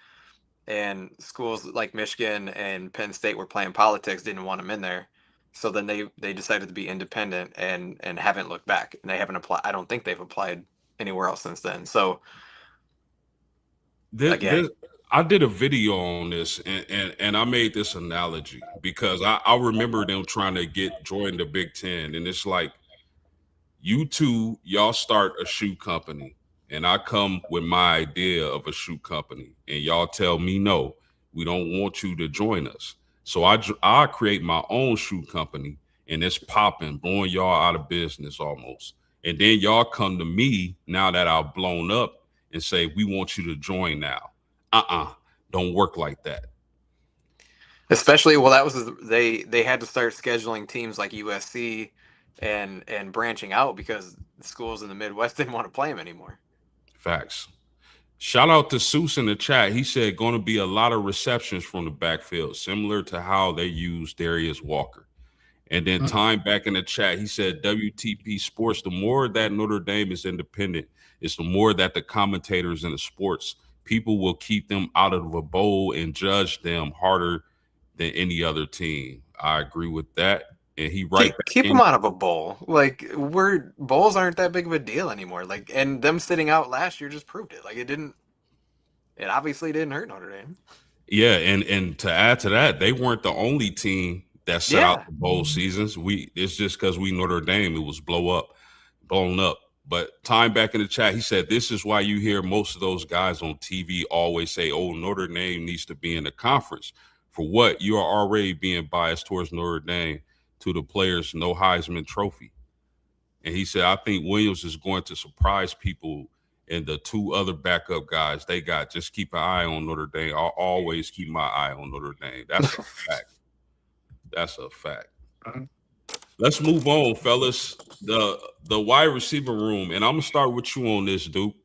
And schools like Michigan and Penn State were playing politics, didn't want them in there. So then they decided to be independent and haven't looked back. And they haven't applied. I don't think they've applied anywhere else since then. So again, I did a video on this and I made this analogy because I remember them trying to join the Big Ten. And it's like, you two, y'all start a shoe company. And I come with my idea of a shoe company. And y'all tell me, no, we don't want you to join us. So I create my own shoe company and it's popping, blowing y'all out of business almost. And then y'all come to me now that I've blown up and say, we want you to join now. Don't work like that. Especially, well, that was they had to start scheduling teams like USC and branching out because the schools in the Midwest didn't want to play them anymore. Facts. Shout out to Seuss in the chat. He said going to be a lot of receptions from the backfield, similar to how they use Darius Walker. And then Time back in the chat, he said WTP Sports, the more that Notre Dame is independent, it's the more that the commentators in the sports, people will keep them out of a bowl and judge them harder than any other team. I agree with that. And he keep them out of a bowl. Like bowls aren't that big of a deal anymore. Like, and them sitting out last year just proved it. Like it obviously didn't hurt Notre Dame. Yeah, and to add to that, they weren't the only team that set out the bowl seasons. It's just because we Notre Dame, it was blown up. But time back in the chat, he said, this is why you hear most of those guys on TV always say, oh, Notre Dame needs to be in the conference. For what? You are already being biased towards Notre Dame to the players, no Heisman Trophy. And he said, I think Williams is going to surprise people, and the two other backup guys they got. Just keep an eye on Notre Dame. I'll always keep my eye on Notre Dame. That's a fact. That's a fact. Let's move on, fellas. The wide receiver room, and I'm gonna start with you on this, Duke.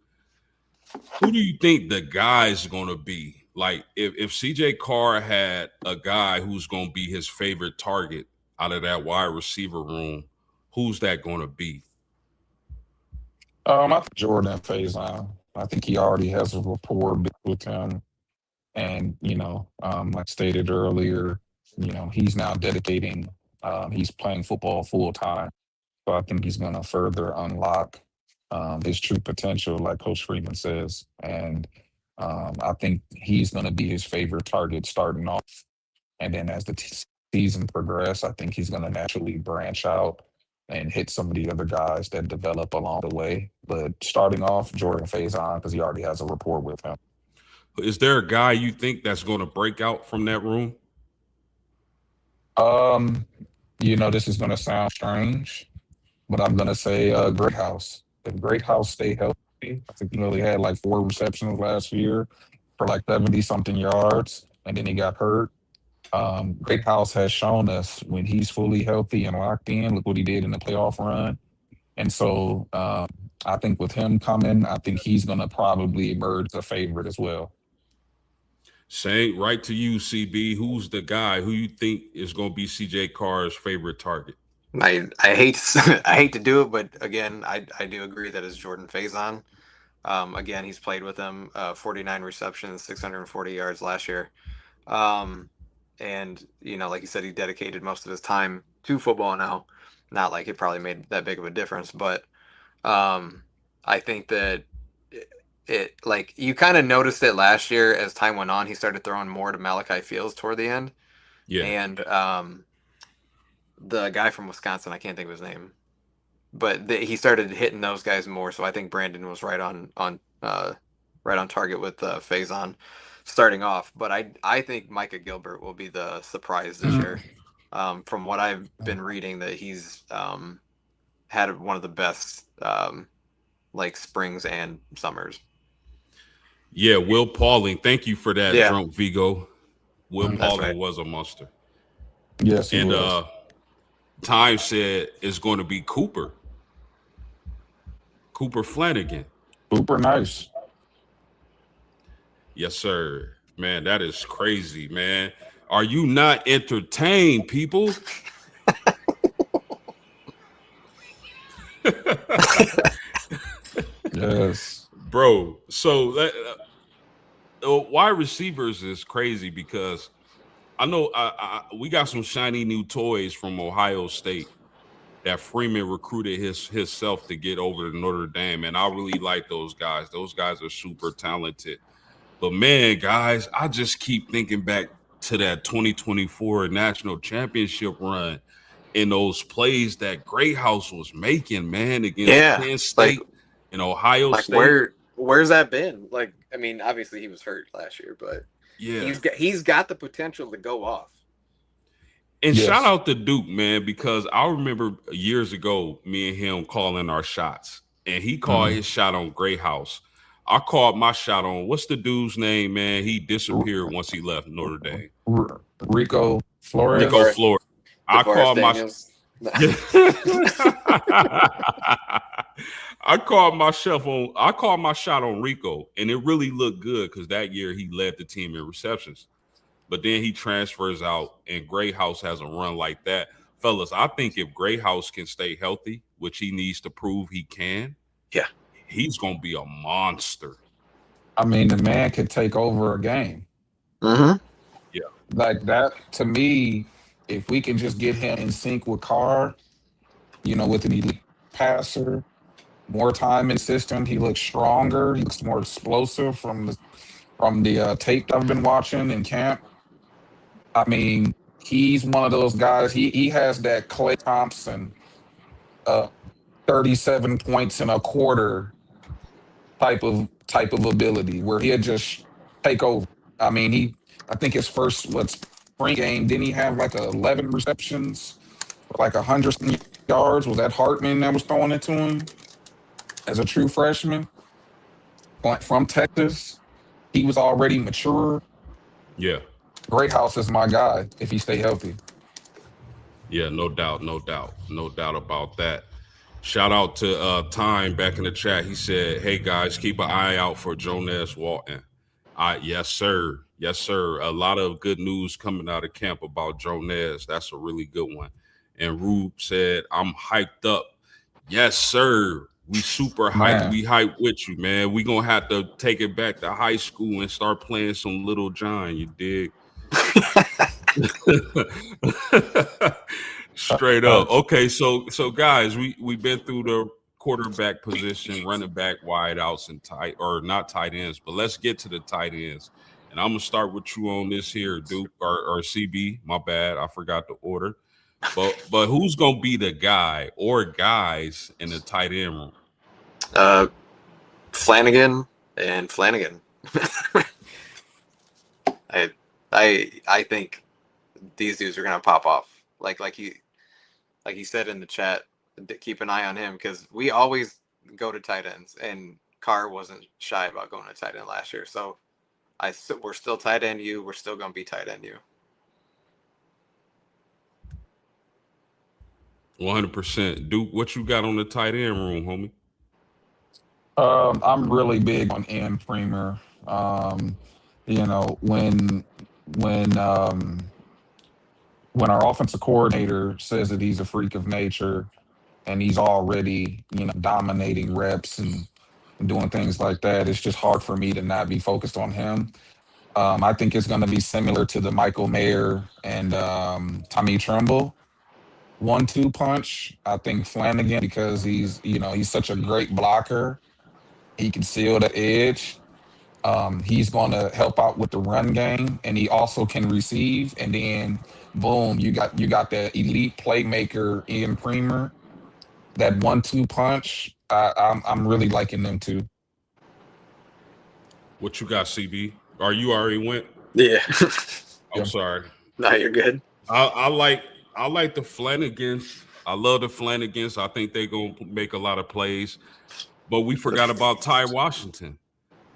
Who do you think the guy's gonna be? Like, if CJ Carr had a guy who's gonna be his favorite target out of that wide receiver room, who's that gonna be? I think Jordan Faison. I think he already has a rapport with him, and like stated earlier, he's now dedicating. He's playing football full time. So I think he's going to further unlock his true potential, like Coach Freeman says. And I think he's going to be his favorite target starting off. And then as the season progresses, I think he's going to naturally branch out and hit some of the other guys that develop along the way. But starting off, Jordan Faison, because he already has a rapport with him. Is there a guy you think that's going to break out from that room? This is going to sound strange, but I'm going to say Greathouse. If Greathouse stay healthy, I think he only had like 4 receptions last year for like 70-something yards, and then he got hurt. Greathouse has shown us when he's fully healthy and locked in, look what he did in the playoff run. And so I think with him coming, I think he's going to probably emerge a favorite as well. Say right to you, CB. Who's the guy who you think is going to be CJ Carr's favorite target? I hate to do it, but again, I do agree that it's Jordan Faison. Again, he's played with him, 49 receptions, 640 yards last year. And like you said, he dedicated most of his time to football now. Not like it probably made that big of a difference, but I think that it like you kind of noticed it last year as time went on. He started throwing more to Malachi Fields toward the end. Yeah. And the guy from Wisconsin, I can't think of his name, but he started hitting those guys more. So I think Brandon was right on target with Faison starting off. But I think Micah Gilbert will be the surprise this year. From what I've been reading, that he's had one of the best like springs and summers. Yeah, Will Pauling. Thank you for that, Drunk Vigo. Will Pauling was a monster. Yes, he and was. Time said it's going to be Cooper Flanagan. Cooper, nice. Yes, sir. Man, that is crazy, man. Are you not entertained, people? Yes. Bro, so wide receivers is crazy because I know we got some shiny new toys from Ohio State that Freeman recruited himself to get over to Notre Dame, and I really like those guys. Those guys are super talented. But, man, guys, I just keep thinking back to that 2024 national championship run and those plays that Greathouse was making, man, against Penn State and Ohio State. Where's that been? Like, I mean, obviously he was hurt last year, but he's got the potential to go off. And shout out to Duke, man, because I remember years ago, me and him calling our shots, and he called his shot on Greathouse. I called my shot on, what's the dude's name, man? He disappeared once he left Notre Dame. Rico Flores. Rico Flores. I called my shot on Rico, and it really looked good because that year he led the team in receptions. But then he transfers out, and Greathouse has a run like that. Fellas, I think if Greathouse can stay healthy, which he needs to prove he can, he's going to be a monster. I mean, the man could take over a game. Mm-hmm. Yeah. Like that, to me, if we can just get him in sync with Carr, with an elite passer, more time in system, he looks stronger. He looks more explosive from the tape I've been watching in camp. I mean, He's one of those guys. He has that Klay Thompson, uh, 37 points in a quarter type of ability where he'll just take over. I mean, I think his first spring game, didn't he have like 11 receptions, like 100 yards? Was that Hartman that was throwing it to him as a true freshman, like from Texas? He was already mature. Yeah. Great House is my guy if he stay healthy. Yeah, no doubt about that. Shout out to Time back in the chat. He said, "Hey guys, keep an eye out for Jonas Walton." Yes, sir. Yes, sir. A lot of good news coming out of camp about Jonas. That's a really good one. And Rube said, "I'm hyped up." Yes, sir. We super hyped. Man. We hyped with you, man. We gonna have to take it back to high school and start playing some Little John. You dig? Straight up. Okay, so guys, we've been through the quarterback position, running back, wide outs, and not tight ends, but let's get to the tight ends. And I'm gonna start with you on this here, Duke or CB. My bad, I forgot the order. But who's gonna be the guy or guys in the tight end room? Flanagan and Flanagan. I think these dudes are gonna pop off. Like he said in the chat, keep an eye on him because we always go to tight ends, and Carr wasn't shy about going to tight end last year. So we're still tight end you. We're still gonna be tight end you. 100%. Duke, what you got on the tight end room, homie? I'm really big on Ian Premier. You know, when our offensive coordinator says that he's a freak of nature and he's already, dominating reps and doing things like that, it's just hard for me to not be focused on him. I think it's going to be similar to the Michael Mayer and Tommy Tremble 1-2 punch. I think Flanagan, because he's such a great blocker. He can seal the edge. He's going to help out with the run game, and he also can receive. And then, boom, you got that elite playmaker Ian Premier. That 1-2 punch. I'm really liking them too. What you got, CB? Or you already went? Yeah. I'm sorry. No, you're good. I like the Flanagans. I love the Flanagans. I think they're gonna make a lot of plays. But we forgot about Ty Washington.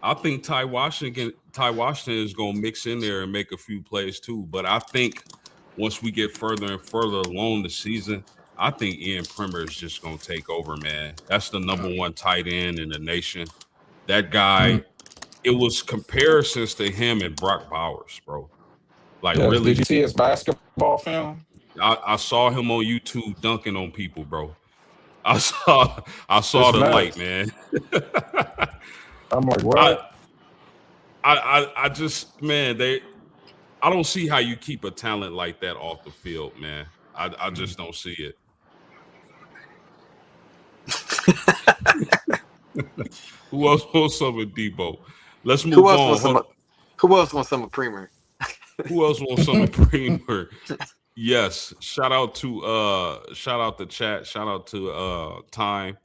I think Ty Washington is gonna mix in there and make a few plays too. But I think once we get further and further along the season, I think Ian Premier is just gonna take over, man. That's the number one tight end in the nation. That guy, it was comparisons to him and Brock Bowers, bro. Like, Yes. really. Did you see his basketball film? I saw him on YouTube dunking on people, bro. I saw the light, man. I'm like, what? I just, man, I don't see how you keep a talent like that off the field, man. I just don't see it. Who else wants some of Debo? Let's move on. Who else wants some of Premier? Who else wants some of Premier? Yes. Shout out the chat. Shout out to Time.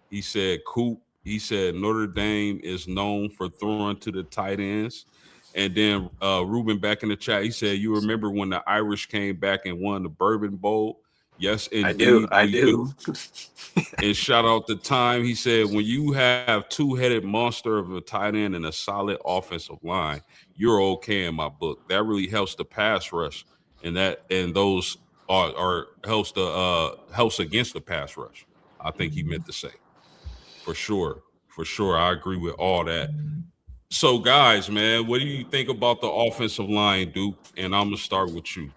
He said Coop. He said Notre Dame is known for throwing to the tight ends. And then Ruben back in the chat, he said, "You remember when the Irish came back and won the Bourbon Bowl?" Yes, indeed. I do. And shout out to Time. He said, "When you have two-headed monster of a tight end and a solid offensive line, you're okay in my book. That really helps the pass rush, and those are helps against the pass rush." I think he meant to say. For sure. I agree with all that. So, guys, man, what do you think about the offensive line, Duke? And I'm gonna start with you.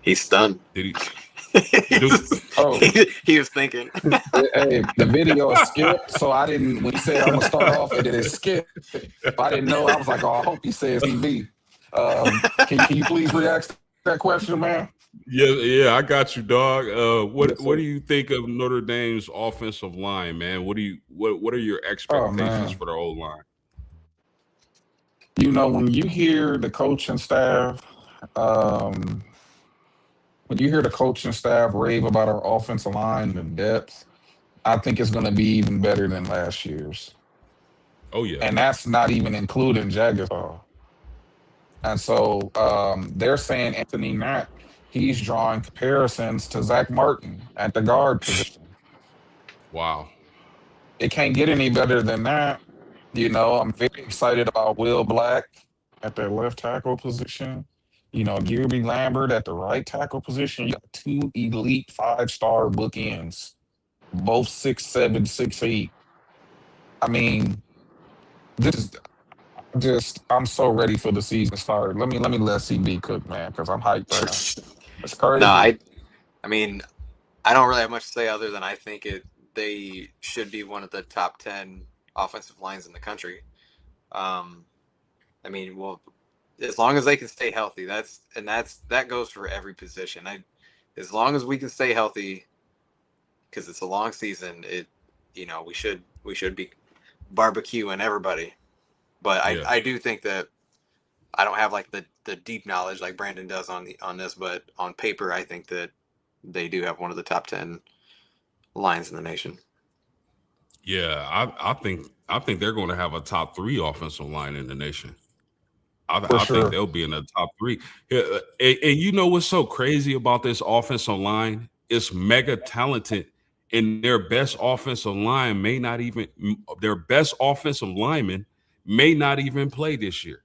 He's stunned. Did he? He was thinking. Hey, the video is skipped, so I didn't. When he said I'm gonna start off, and it skipped. I didn't know. I was like, oh, I hope he says he me. Can you please react to that question, man? Yeah, I got you, dog. What do you think of Notre Dame's offensive line, man? What are your expectations for the O line? When you hear the coaching staff, um, rave about our offensive line and depth, I think it's going to be even better than last year's. Oh yeah. And that's not even including Jagasaw. And so they're saying Anthony Mack, he's drawing comparisons to Zach Martin at the guard position. Wow. It can't get any better than that. I'm very excited about Will Black at the left tackle position. Gilby Lambert at the right tackle position. You got two elite 5-star bookends, both 6'7", 6'8". I mean, this is I'm so ready for the season start. Let me let CB cook, man, because I'm hyped right now. It's No, crazy. I mean, I don't really have much to say other than I think they should be one of the top 10 offensive lines in the country. I mean, well, as long as they can stay healthy, that goes for every position. As long as we can stay healthy, because it's a long season, we should be barbecuing everybody. But Yeah. I do think that I don't have like the deep knowledge like Brandon does on this, but on paper, I think that they do have one of the top 10 lines in the nation. Yeah, I think they're going to have a top 3 offensive line in the nation. For I think sure. they'll be in the top 3. Yeah, and you know what's so crazy about this offensive line? It's mega talented, and their best offensive lineman may not even play this year.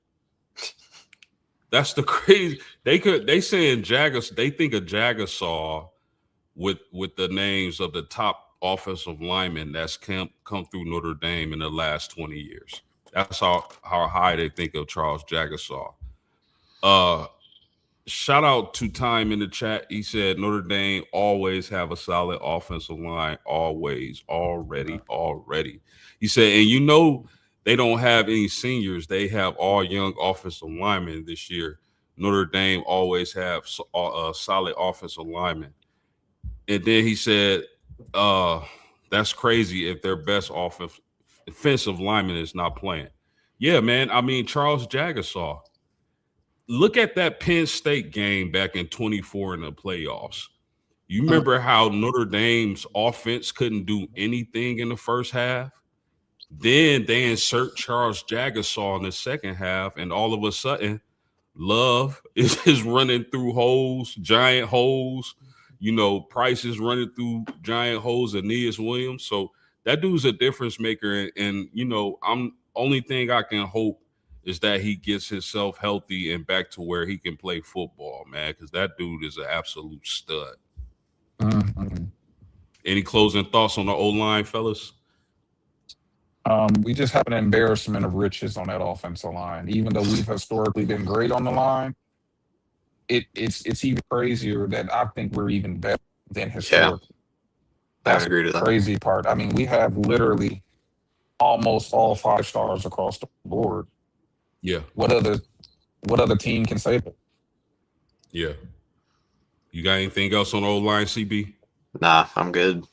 That's the crazy. They saying Jaggers. They think of Jagasaw with the names of the top offensive linemen that's come through Notre Dame in the last 20 years. That's how high they think of Charles Jagasaw. Shout out to Time in the chat. He said Notre Dame always have a solid offensive line. Always, already. He said, and they don't have any seniors. They have all young offensive linemen this year. Notre Dame always have a solid offensive lineman. And then he said, that's crazy if their best offensive lineman is not playing. Yeah, man. I mean, Charles Jagasaw. Look at that Penn State game back in 24 in the playoffs. You remember how Notre Dame's offense couldn't do anything in the first half? Then they insert Charles Jagasaw in the second half, and all of a sudden, Love is running through holes, giant holes. Price is running through giant holes, Aeneas Williams. So that dude's a difference maker. And I'm only thing I can hope is that he gets himself healthy and back to where he can play football, man, because that dude is an absolute stud. Mhm. Any closing thoughts on the O-line, fellas? We just have an embarrassment of riches on that offensive line. Even though we've historically been great on the line, it's even crazier that I think we're even better than Yeah, historically. I would That's agree to the that. crazy part. I mean, we have literally almost all 5-stars across the board. Yeah. What other team can say that? Yeah. You got anything else on the O-line, CB? Nah, I'm good.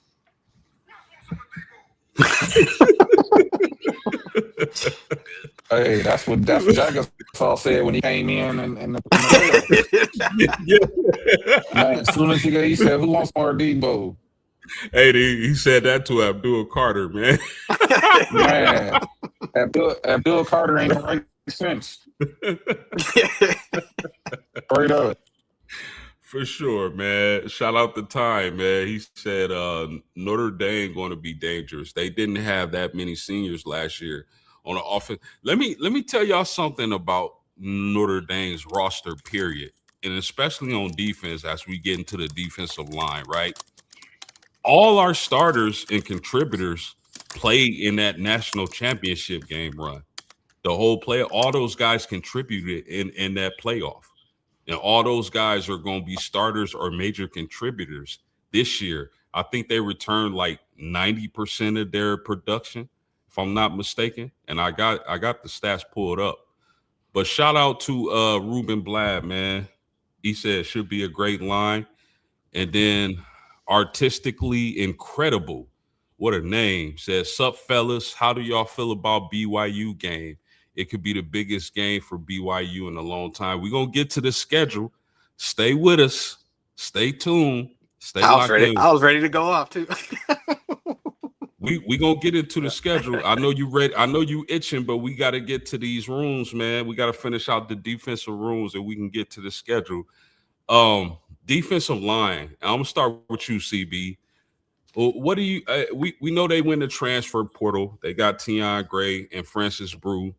Hey, that's what Jagasaw said when he came in the playoffs. Yeah. Man, as soon as he said, "Who wants more Debo?" Hey, he said that to Abdul Carter, man. Man, Abdul Carter ain't gonna make sense. Straight up. For sure, man. Shout out the Time, man. He said Notre Dame going to be dangerous. They didn't have that many seniors last year on the offense. Let me tell y'all something about Notre Dame's roster, period, and especially on defense as we get into the defensive line, right? All our starters and contributors played in that national championship game run. The whole play, all those guys contributed in that playoff. And all those guys are going to be starters or major contributors this year. I think they returned like 90% of their production, if I'm not mistaken. And I got the stats pulled up. But shout out to Ruben Blad, man. He said it should be a great line. And then artistically incredible. What a name. Says, sup, fellas. How do y'all feel about BYU game? It could be the biggest game for BYU in a long time. We're going to get to the schedule. Stay with us. Stay tuned. Stay locked in. I was ready to go off too. We gonna get into the schedule. I know you ready. I know you itching, but we got to get to these rooms, man. We got to finish out the defensive rooms, and we can get to the schedule. Defensive line. I'm gonna start with you, CB. What do you? We know they win the transfer portal. They got Tion Gray and Francis Brew.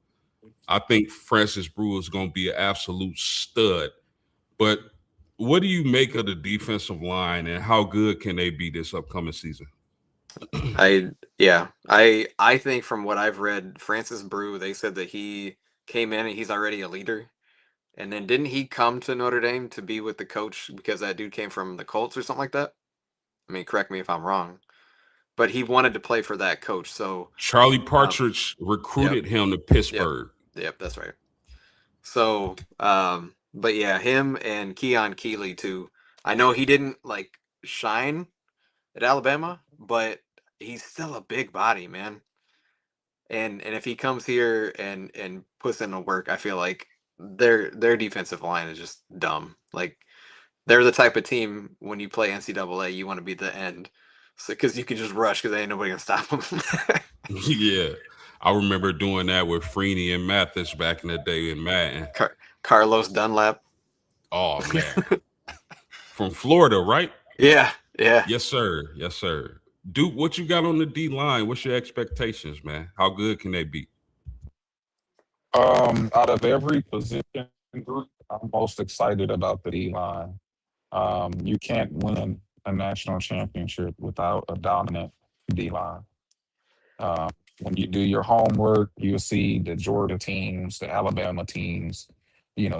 I think Francis Brew is gonna be an absolute stud. But what do you make of the defensive line, and how good can they be this upcoming season? I think from what I've read, Francis Brew, they said that he came in and he's already a leader. And then didn't he come to Notre Dame to be with the coach because that dude came from the Colts or something like that? I mean, correct me if I'm wrong. But he wanted to play for that coach. So Charlie Partridge recruited him to Pittsburgh. Yep, that's right. So, but yeah, him and Keon Keeley too. I know he didn't like shine at Alabama, but he's still a big body, man. And if he comes here and puts in the work, I feel like their defensive line is just dumb. Like they're the type of team when you play NCAA, you want to be the end, so because you can just rush because ain't nobody gonna stop them. Yeah, I remember doing that with Freeney and Mathis back in the day in Madden. Carlos Dunlap. Oh man, from Florida, right? Yeah. Yes, sir. Yes, sir. Duke, what you got on the D line? What's your expectations, man? How good can they be? Out of every position group, I'm most excited about the D line. You can't win a national championship without a dominant D line. When you do your homework, you'll see the Georgia teams, the Alabama teams,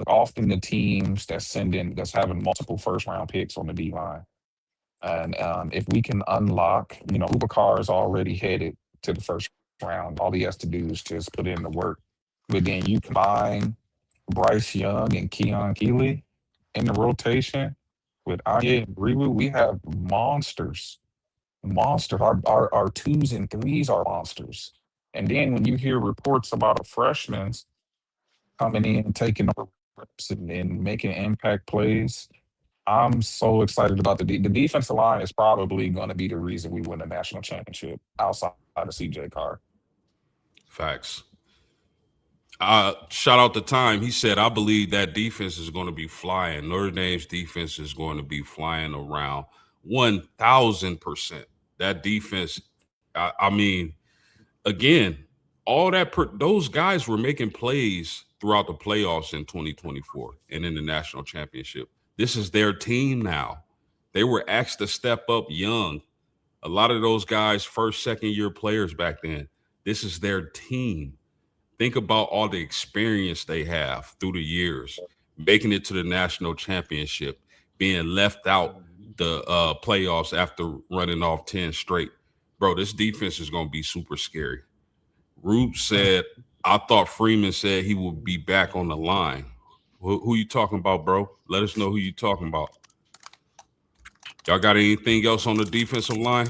often the teams that's having multiple first round picks on the D line. And if we can unlock, Ubakar is already headed to the first round. All he has to do is just put in the work. But then you combine Bryce Young and Keon Keeley in the rotation with Anya and Rewu, we have monsters. Monsters. Our twos and threes are monsters. And then when you hear reports about a freshman coming in, taking over reps and making impact plays, I'm so excited about the defensive line is probably going to be the reason we win the national championship outside of CJ Carr. Facts. Shout out to Time. He said, I believe that defense is going to be flying. Notre Dame's defense is going to be flying around 1,000%. That defense, I mean, again, all that those guys were making plays throughout the playoffs in 2024 and in the national championship. This is their team now. They were asked to step up young. A lot of those guys, first, second year players back then. This is their team. Think about all the experience they have through the years, making it to the national championship, being left out the playoffs after running off 10 straight. Bro, this defense is going to be super scary. Rube said, I thought Freeman said he would be back on the line. Who you talking about, bro? Let us know who you talking about. Y'all got anything else on the defensive line?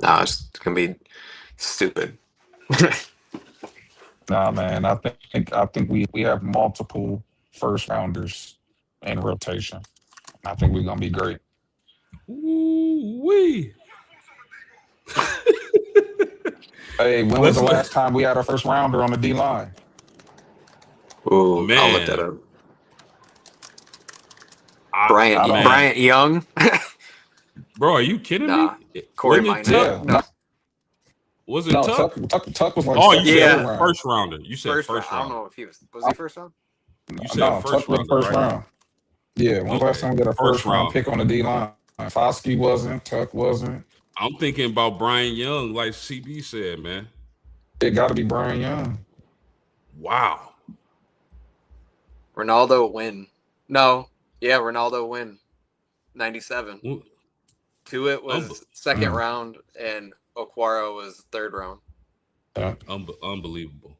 No, it's going to be stupid. Nah, man, I think we have multiple first rounders in rotation. I think we're gonna be great. Ooh-wee. Hey, when was the last time we had our first rounder on the D line? Ooh, man. I'll look that up. Bryant Young. Bro, are you kidding me? Corey Minor. No. Was it No, Tuck? Tuck was like you said round. first rounder. You said first round. I don't know if he was he first round? You said Tuck was first round. Yeah, when last time we got a first round pick on the D line? Foskey wasn't, Tuck wasn't. I'm thinking about Brian Young, like CB said, man. It got to be Brian Young. Wow. Ronaldo win. No. Yeah, Ronaldo win. 97. Well, Tuitt was second round, and Okwara was third round. Yeah. Unbelievable.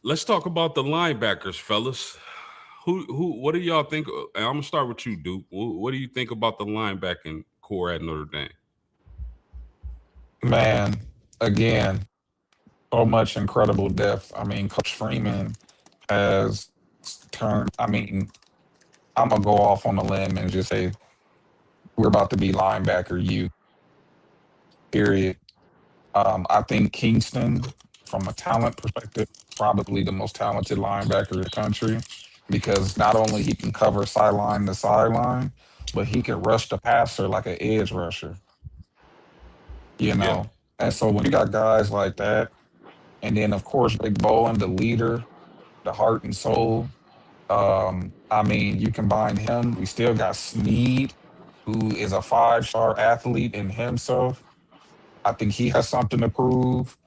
Let's talk about the linebackers, fellas. What do y'all think? I'm gonna start with you, Duke. What do you think about the linebacking core at Notre Dame? Man, again, So much incredible depth. I mean, Coach Freeman has turned. I mean, I'm gonna go off on a limb and just say we're about to be linebacker you. Period. I think Kingston, from a talent perspective, probably the most talented linebacker in the country because not only he can cover sideline to sideline, but he can rush the passer like an edge rusher. You Yeah, know, and so when you got guys like that, and then of course Big Bowen, the leader, the heart and soul. I mean, you combine him. We still got Sneed, who is a 5-star athlete in himself. I think he has something to prove.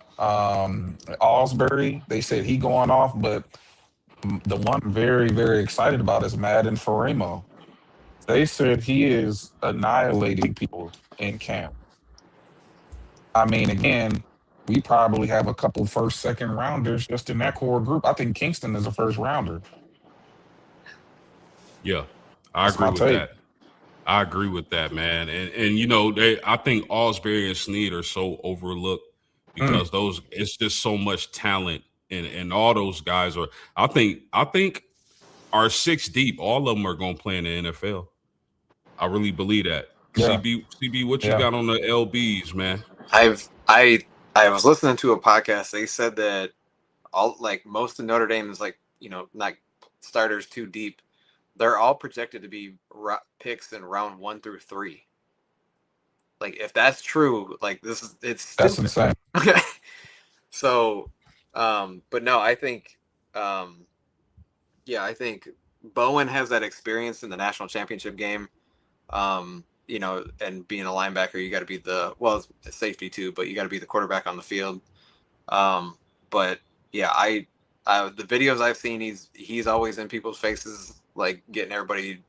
Osbury, they said he going off, but the one I'm very, very excited about is Madden Faremo. They said he is annihilating people in camp. I mean, again, we probably have a couple first, second rounders just in that core group. I think Kingston is a first rounder. yeah, I That's agree my with take. that. I agree with that, man. And you know, I think Osbury and Snead are so overlooked Mm, because those it's just so much talent and all those guys are I think our six deep, all of them are gonna play in the NFL. I really believe that. yeah, CB, what you yeah. got on the LBs, man? I was listening to a podcast. They said that all like most of Notre Dame is like not starters too deep. They're all projected to be picks in round 1 through 3. Like if that's true, like it's That's stupid. insane. So, but no, I think, um, yeah, I think Bowen has that experience in the national championship game. And being a linebacker, you got to be it's safety too, but you got to be the quarterback on the field. But yeah, the videos I've seen, he's always in people's faces, like getting everybody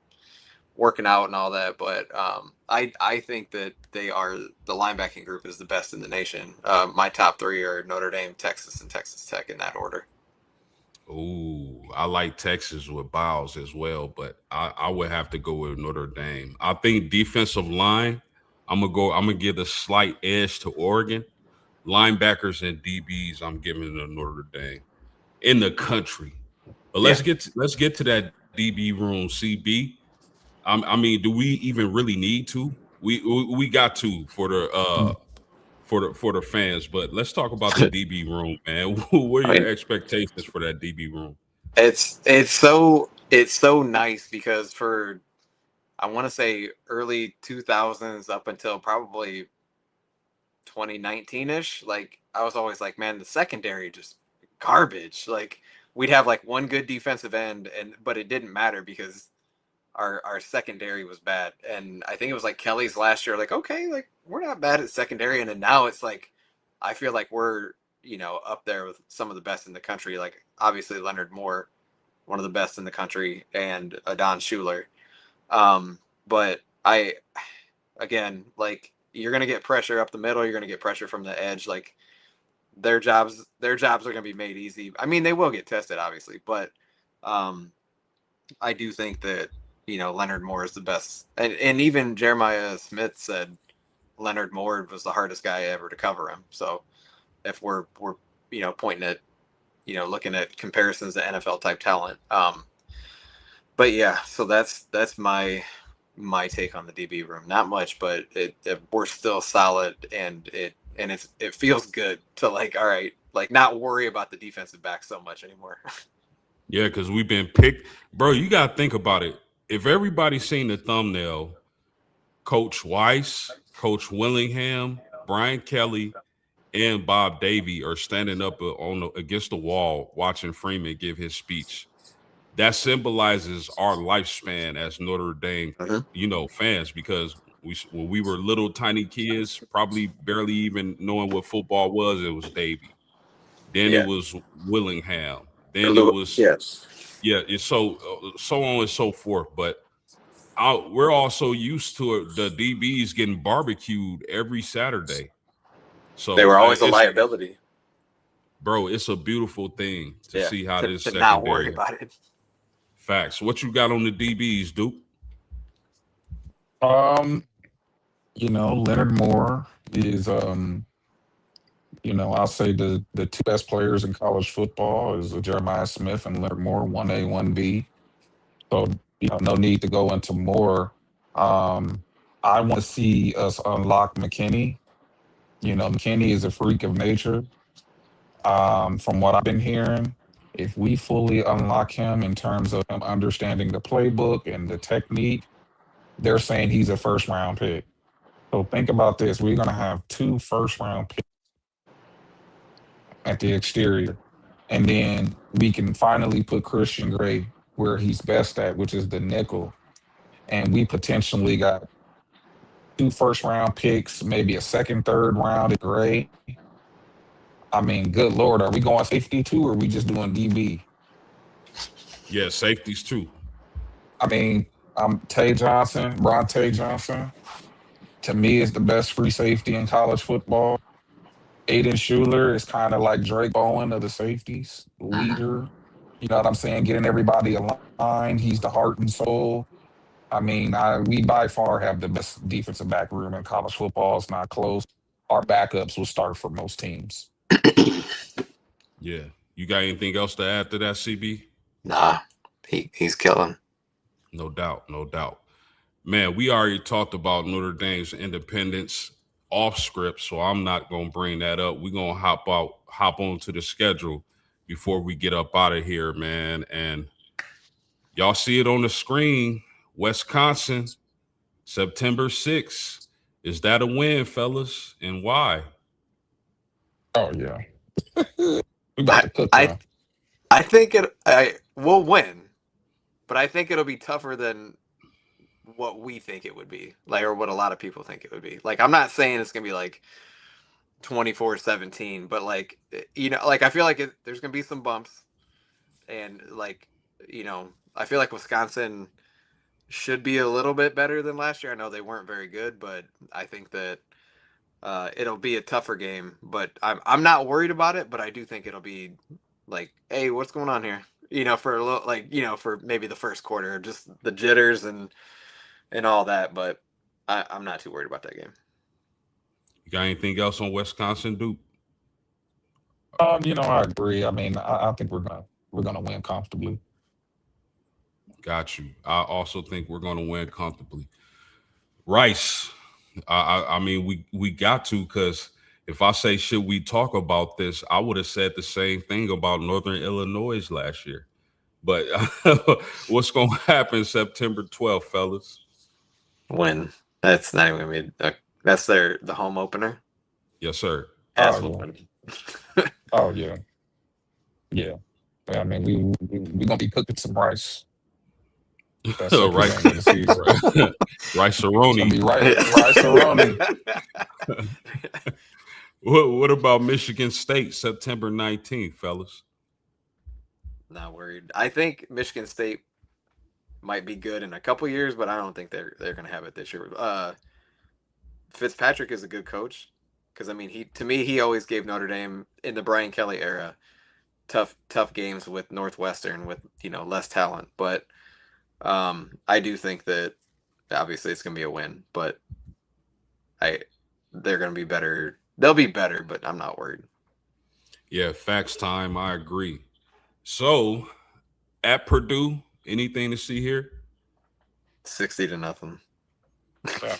working out and all that. But I think that the linebacking group is the best in the nation. My top three are Notre Dame, Texas, and Texas Tech in that order. Ooh, I like Texas with Biles as well, but I would have to go with Notre Dame. I think defensive line, I'm gonna give a slight edge to Oregon. Linebackers and DBs, I'm giving to Notre Dame in the country. But Yeah, let's get to that DB room, CB. I mean, do we even really need to? We got to for the Mm. fans, but let's talk about the DB room, man. What are I your mean, expectations for that DB room? it's so nice because for I want to say early 2000s up until probably 2019 ish, like I was always like, man, the secondary just garbage. Like we'd have like one good defensive end, but it didn't matter because our secondary was bad. And I think it was like Kelly's last year, like, okay, like we're not bad at secondary. And then now it's like, I feel like we're, up there with some of the best in the country. Like obviously Leonard Moore, one of the best in the country, and Adon Schuler. But again, like you're going to get pressure up the middle. You're going to get pressure from the edge. Like their jobs are going to be made easy. I mean, they will get tested obviously, but, um, I do think that Leonard Moore is the best, and even Jeremiah Smith said Leonard Moore was the hardest guy ever to cover him. So if we're pointing at looking at comparisons to NFL type talent, but yeah, so that's my take on the DB room. Not much, but we're still solid, and it feels good to like all right, like not worry about the defensive back so much anymore. Yeah, because we've been picked, bro. You gotta think about it. If everybody's seen the thumbnail, Coach Weiss, Coach Willingham, Brian Kelly, and Bob Davy are standing up against the wall watching Freeman give his speech. That symbolizes our lifespan as Notre Dame, Mhm. fans because when we were little tiny kids, probably barely even knowing what football was, it was Davy. Then it Yeah. was Willingham. Then it was Yes. yeah, it's so on and so forth. But we're also used to the DBs getting barbecued every Saturday. They So were always a it's liability. bro, it's a beautiful thing to Yeah. see how this To not worry secondary about it. facts. What you got on the DBs, Duke? Um, Leonard Moore is I'll say the two best players in college football is Jeremiah Smith and Leonard Moore, 1A, 1B. So, no need to go into more. Um, I want to see us unlock McKinney. McKinney is a freak of nature. From what I've been hearing, if we fully unlock him in terms of him understanding the playbook and the technique, they're saying he's a first round pick. So think about this. We're going to have two first round picks at the exterior. And then we can finally put Christian Gray where he's best at, which is the nickel. And we potentially got two first round picks, maybe a second, third round at Gray. I mean, good Lord, are we going safety too, or are we just doing DB? Yeah, safeties too. I mean, Tay Johnson, Bronte Johnson, to me is the best free safety in college football. Aiden Schuler is kind of like Drake Bowen of the safeties, leader. You know what I'm saying? Getting everybody aligned. He's the heart and soul. I mean, we by far have the best defensive back room in college football. It's not close. Our backups will start for most teams. Yeah. You got anything else to add to that, CB? Nah, he's killing. No doubt, no doubt. Man, we already talked about Notre Dame's independence off script, so I'm not gonna bring that up. We're gonna hop on to the schedule before we get up out of here, man. And y'all see it on the screen. Wisconsin, September 6th. Is that a win, fellas? And why? Oh yeah, we about I to cook I them. I think I will win, but I think it'll be tougher than what we think it would be, like, or what a lot of people think it would be. Like, I'm not saying it's gonna be like 24-17, but like, like, I feel like there's gonna be some bumps, and like, I feel like Wisconsin should be a little bit better than last year. I know they weren't very good, but I think that it'll be a tougher game. But I'm not worried about it. But I do think it'll be like, hey, what's going on here? For a little, like, for maybe the first quarter, just the jitters and all that. But I'm not too worried about that game. You got anything else on Wisconsin, Duke? I agree. I mean, I think we're gonna win comfortably. Got you. I also think we're gonna win comfortably. Rice. I mean, we got to, because if I say should we talk about this, I would have said the same thing about Northern Illinois last year. But what's gonna happen September 12th, fellas? Win. That's not even gonna be. That's the home opener. Yes, sir. As Oh will yeah. win. Oh yeah. Yeah. I mean, we gonna be cooking some rice that second Rice, game of the season. Rice It's gonna be Aroni. rice aroni. What about Michigan State, September 19th, fellas? Not worried. I think Michigan State might be good in a couple years, but I don't think they're gonna have it this year. Fitzpatrick is a good coach, because I mean, he always gave Notre Dame in the Brian Kelly era tough games with Northwestern with less talent. But I do think that obviously it's gonna be a win, but they're gonna be better. They'll be better, but I'm not worried. Yeah, facts time. I agree. So at Purdue, anything to see here? 60-0. Yeah.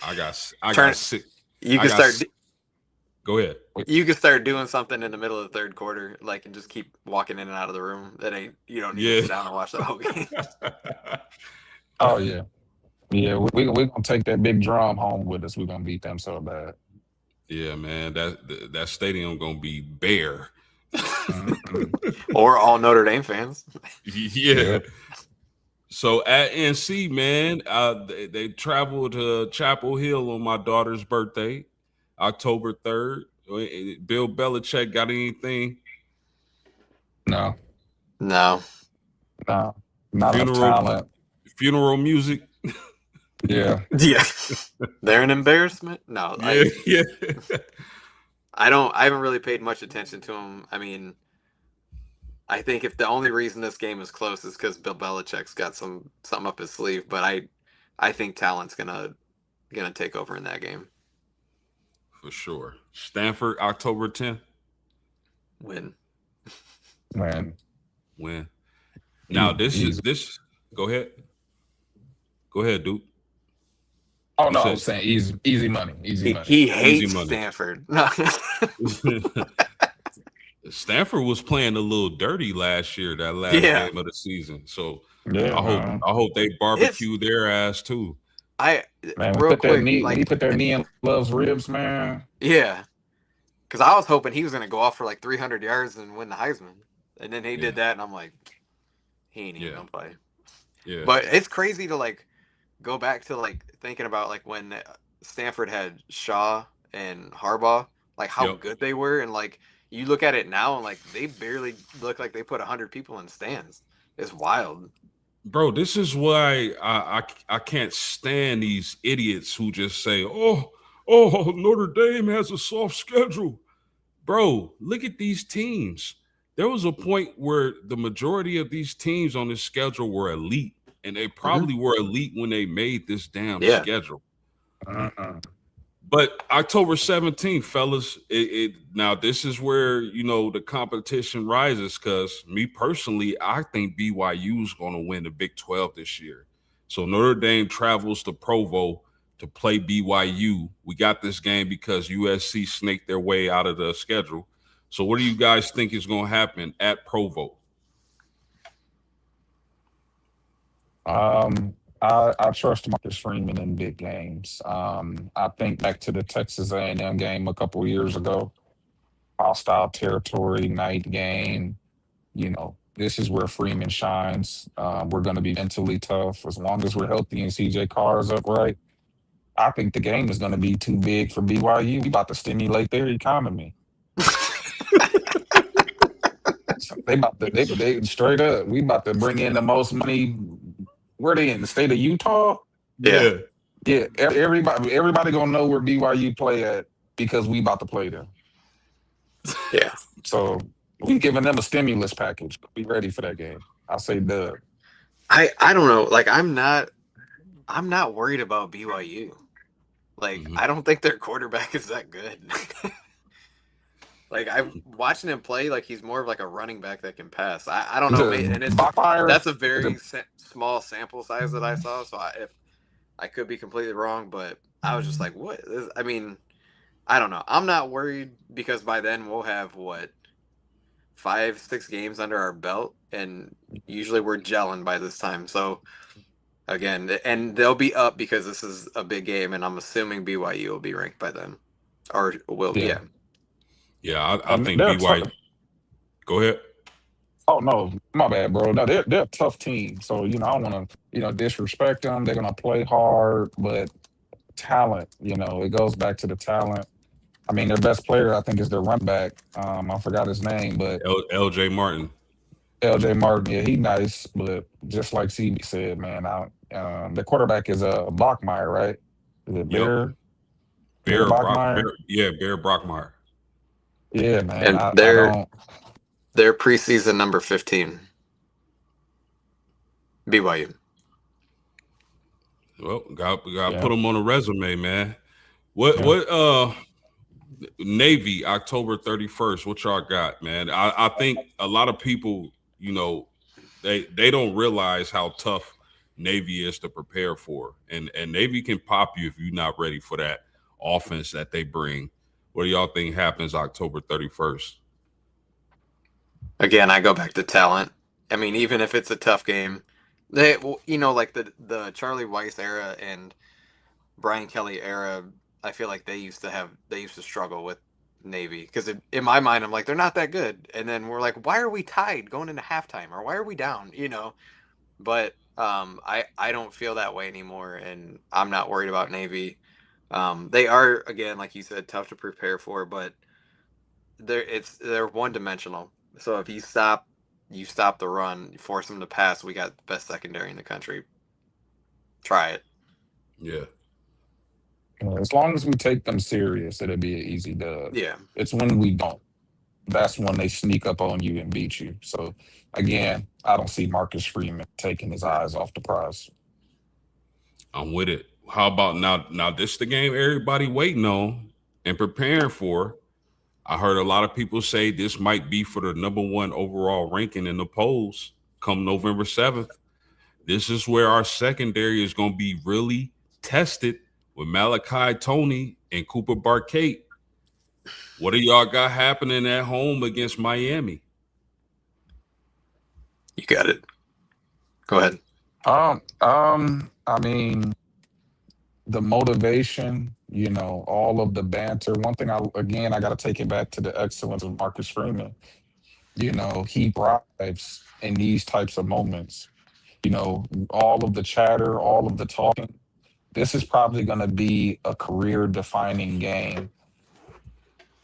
I got Turn. six. You I can got start. six. Go ahead. You can start doing something in the middle of the third quarter, like, and just keep walking in and out of the room. You don't need to sit down and watch the whole game. Oh yeah. Yeah, we're gonna take that big drum home with us. We're gonna beat them so bad. Yeah, man, that stadium gonna be bare. Or all Notre Dame fans. Yeah. Yep. So at NC, man, they traveled to Chapel Hill on my daughter's birthday, October 3rd. Bill Belichick got anything? No, No. no, not enough Funeral talent. funeral music. Yeah. Yeah. They're an embarrassment. No. Yeah. I haven't really paid much attention to them. I mean, I think if the only reason this game is close is because Bill Belichick's got something up his sleeve, but I think talent's gonna take over in that game. For sure. Stanford, October 10th. Win. Man, Win. Now easy. this. Go ahead. Go ahead, Duke. Oh You no, I said was saying easy money, easy money. He easy hates money. Stanford. Stanford was playing a little dirty last year, that last Yeah. game of the season. So Yeah, I man. hope they barbecue their ass too. Man, Real quick, when he put that knee in Love's ribs, man. yeah, because I was hoping he was gonna go off for like 300 yards and win the Heisman, and then he did that, and I'm like, he ain't even gonna play. Yeah. But it's crazy to like go back to like thinking about like when Stanford had Shaw and Harbaugh, like how good they were, and like you look at it now and like they barely look like they put 100 people in stands. It's wild. Bro, this is why I can't stand these idiots who just say, oh, Notre Dame has a soft schedule. Bro, look at these teams. There was a point where the majority of these teams on this schedule were elite, and they probably were elite when they made this damn schedule. But October 17th, fellas, now this is where, the competition rises, because me personally, I think BYU is going to win the Big 12 this year. So Notre Dame travels to Provo to play BYU. We got this game because USC snaked their way out of the schedule. So what do you guys think is going to happen at Provo? I trust Marcus Freeman in big games. I think back to the Texas A&M game a couple of years ago, hostile territory, night game. This is where Freeman shines. We're going to be mentally tough as long as we're healthy and CJ Carr is upright. I think the game is going to be too big for BYU. We about to stimulate their economy. They straight up. We about to bring in the most money. Where they in the state of Utah? Yeah. Everybody gonna know where BYU play at because we about to play them. Yeah. So we giving them a stimulus package. Be ready for that game. I say dub. I don't know. Like I'm not worried about BYU. Like I don't think their quarterback is that good. Like I'm watching him play, like he's more of like a running back that can pass. I don't know, and that's a very small sample size that I saw. So if I could be completely wrong, but I was just like, what? I mean, I don't know. I'm not worried because by then we'll have 5-6 games under our belt, and usually we're gelling by this time. So again, and they'll be up because this is a big game, and I'm assuming BYU will be ranked by then, or will Yeah, I think BYU. Go ahead. Oh no, my bad, bro. No, they're a tough team. So I don't want to disrespect them. They're gonna play hard, but talent. It goes back to the talent. I mean, their best player, I think, is their run back. I forgot his name, but LJ Martin. LJ Martin, yeah, he nice, but just like CB said, man, the quarterback is Bachmeyer, right? Is it Bear? Bear Bachmeyer? Bear Bachmeyer. Yeah, man. And they're preseason number 15. BYU. Well, got put them on a resume, man. What Navy, October 31st, what y'all got, man? I think a lot of people, they don't realize how tough Navy is to prepare for. And Navy can pop you if you're not ready for that offense that they bring. What do y'all think happens October 31st? Again, I go back to talent. I mean, even if it's a tough game, they, like the Charlie Weiss era and Brian Kelly era, I feel like they used to struggle with Navy because in my mind, I'm like, they're not that good. And then we're like, why are we tied going into halftime, or why are we down? But I don't feel that way anymore, and I'm not worried about Navy. They are, again, like you said, tough to prepare for, but they're one dimensional. So if you stop the run, you force them to pass, we got the best secondary in the country. Try it. Yeah. As long as we take them serious, it'll be an easy dub. Yeah. It's when we don't. That's when they sneak up on you and beat you. So again, I don't see Marcus Freeman taking his eyes off the prize. I'm with it. How about now? Now this the game everybody waiting on. and preparing for. I heard a lot of people say this might be for the #1 overall ranking in the polls come November 7th. This is where our secondary is going to be really tested with Malachi Tony and Cooper Barkate. What do y'all got happening at home against Miami? You got it. Go ahead. I mean, the motivation, all of the banter. One thing I got to take it back to the excellence of Marcus Freeman. He thrives in these types of moments. All of the chatter, all of the talking. This is probably going to be a career-defining game.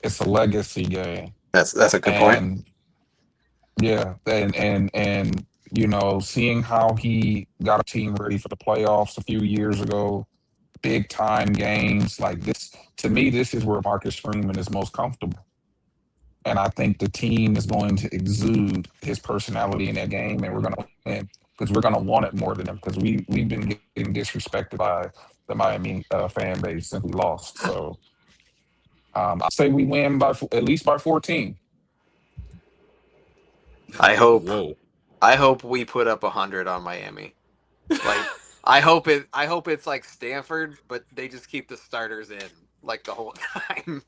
It's a legacy game, That's a good point. and yeah, and seeing how he got a team ready for the playoffs a few years ago, big time games like this. To me, this is where Marcus Freeman is most comfortable. And I think the team is going to exude his personality in that game, and we're going to win because we're going to want it more than him because we've been getting disrespected by the Miami fan base since we lost. So I say we win by at least by 14. I hope. Whoa. I hope we put up 100 on Miami. Like, I hope it's like Stanford, but they just keep the starters in like the whole time.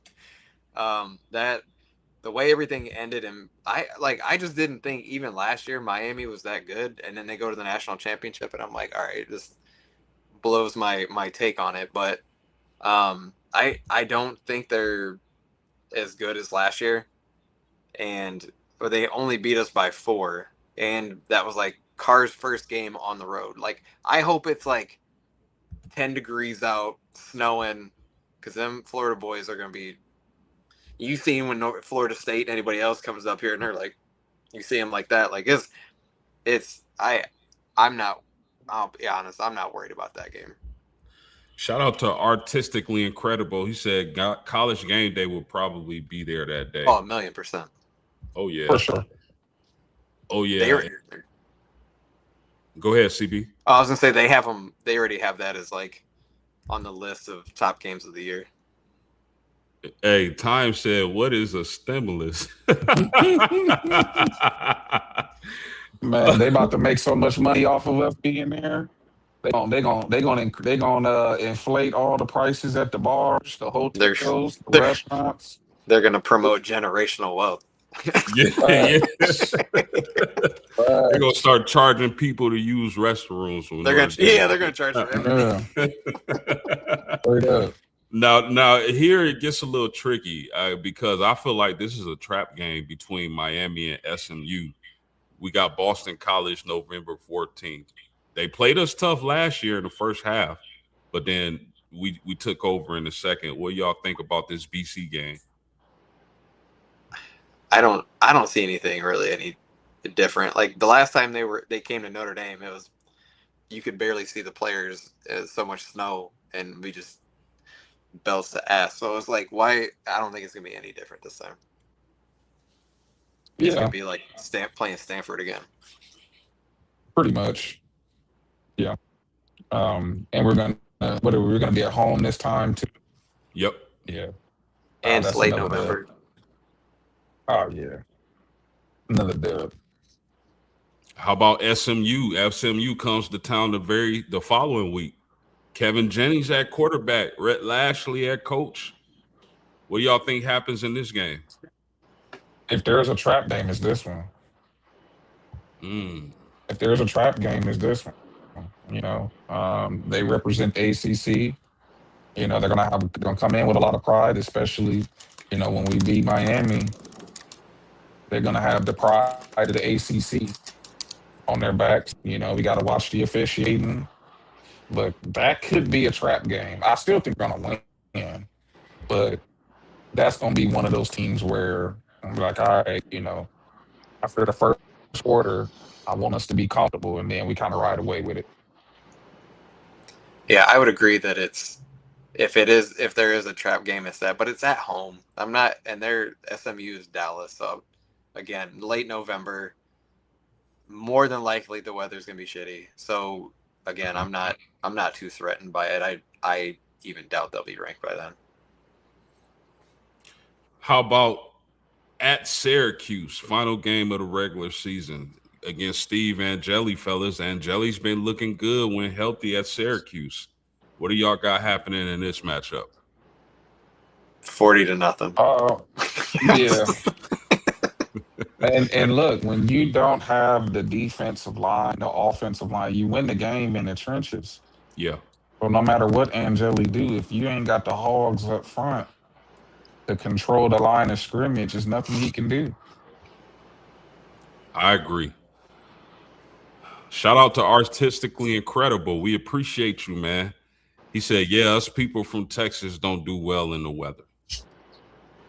That the way everything ended, and I just didn't think even last year Miami was that good, and then they go to the national championship, and I'm like, all right, this blows my take on it. But I don't think they're as good as last year, but they only beat us by 4, and that was like Carr's first game on the road. Like, I hope it's like 10 degrees out, snowing, because them Florida boys are gonna be. You seen when Florida State and anybody else comes up here and they're like, you see them like that. Like I'm not. I'll be honest, I'm not worried about that game. Shout out to Artistically Incredible. He said College Game Day will probably be there that day. Oh, 1,000,000%. Oh, yeah. For sure. Oh, yeah. Go ahead, CB. I was going to say they have them. They already have that as like on the list of top games of the year. Hey, Time said, what is a stimulus? Man, they about to make so much money off of us being there. They gonna inflate all the prices at the bars, the hotels, the restaurants. They're gonna promote generational wealth. Yeah. They're gonna start charging people to use restrooms. They're gonna charge for everything. Straight up. Now here it gets a little tricky because I feel like this is a trap game between Miami and SMU. We got Boston College November 14th. They played us tough last year in the first half, but then we took over in the second. What y'all think about this BC game? I don't see anything really any different. Like the last time they came to Notre Dame, it was you could barely see the players. There's so much snow, and we just belts to ass. So it's like, why? I don't think it's gonna be any different this time. It's gonna be like playing Stanford again. Pretty much. Yeah. And we're gonna be at home this time too. Yep. Yeah. And it's late November. Oh yeah. Another dub. How about SMU? SMU comes to town the following week. Kevin Jennings at quarterback, Rhett Lashley at coach. What do y'all think happens in this game? If there's a trap game, it's this one. If there's a trap game, it's this one. They represent ACC. They're gonna come in with a lot of pride, especially when we beat Miami. They're gonna have the pride of the ACC on their backs. We got to watch the officiating, but that could be a trap game. I still think we're gonna win, but that's gonna be one of those teams where I'm like, all right, after the first quarter, I want us to be comfortable, and then we kind of ride away with it. Yeah, I would agree that if there is a trap game, it's that, but it's at home. And their SMU is Dallas, so again, late November, more than likely the weather's gonna be shitty. So again, I'm not too threatened by it. I even doubt they'll be ranked by then. How about at Syracuse, final game of the regular season against Steve Angeli, fellas? Angeli's been looking good when healthy at Syracuse. What do y'all got happening in this matchup? 40-0. Yeah. And look, when you don't have the defensive line, the offensive line, you win the game in the trenches. Yeah, So no matter what Angeli do, if you ain't got the hogs up front to control the line of scrimmage, there's nothing he can do. I agree. Shout out to Artistically Incredible. We appreciate you, man. He said, yeah, us people from Texas don't do well in the weather.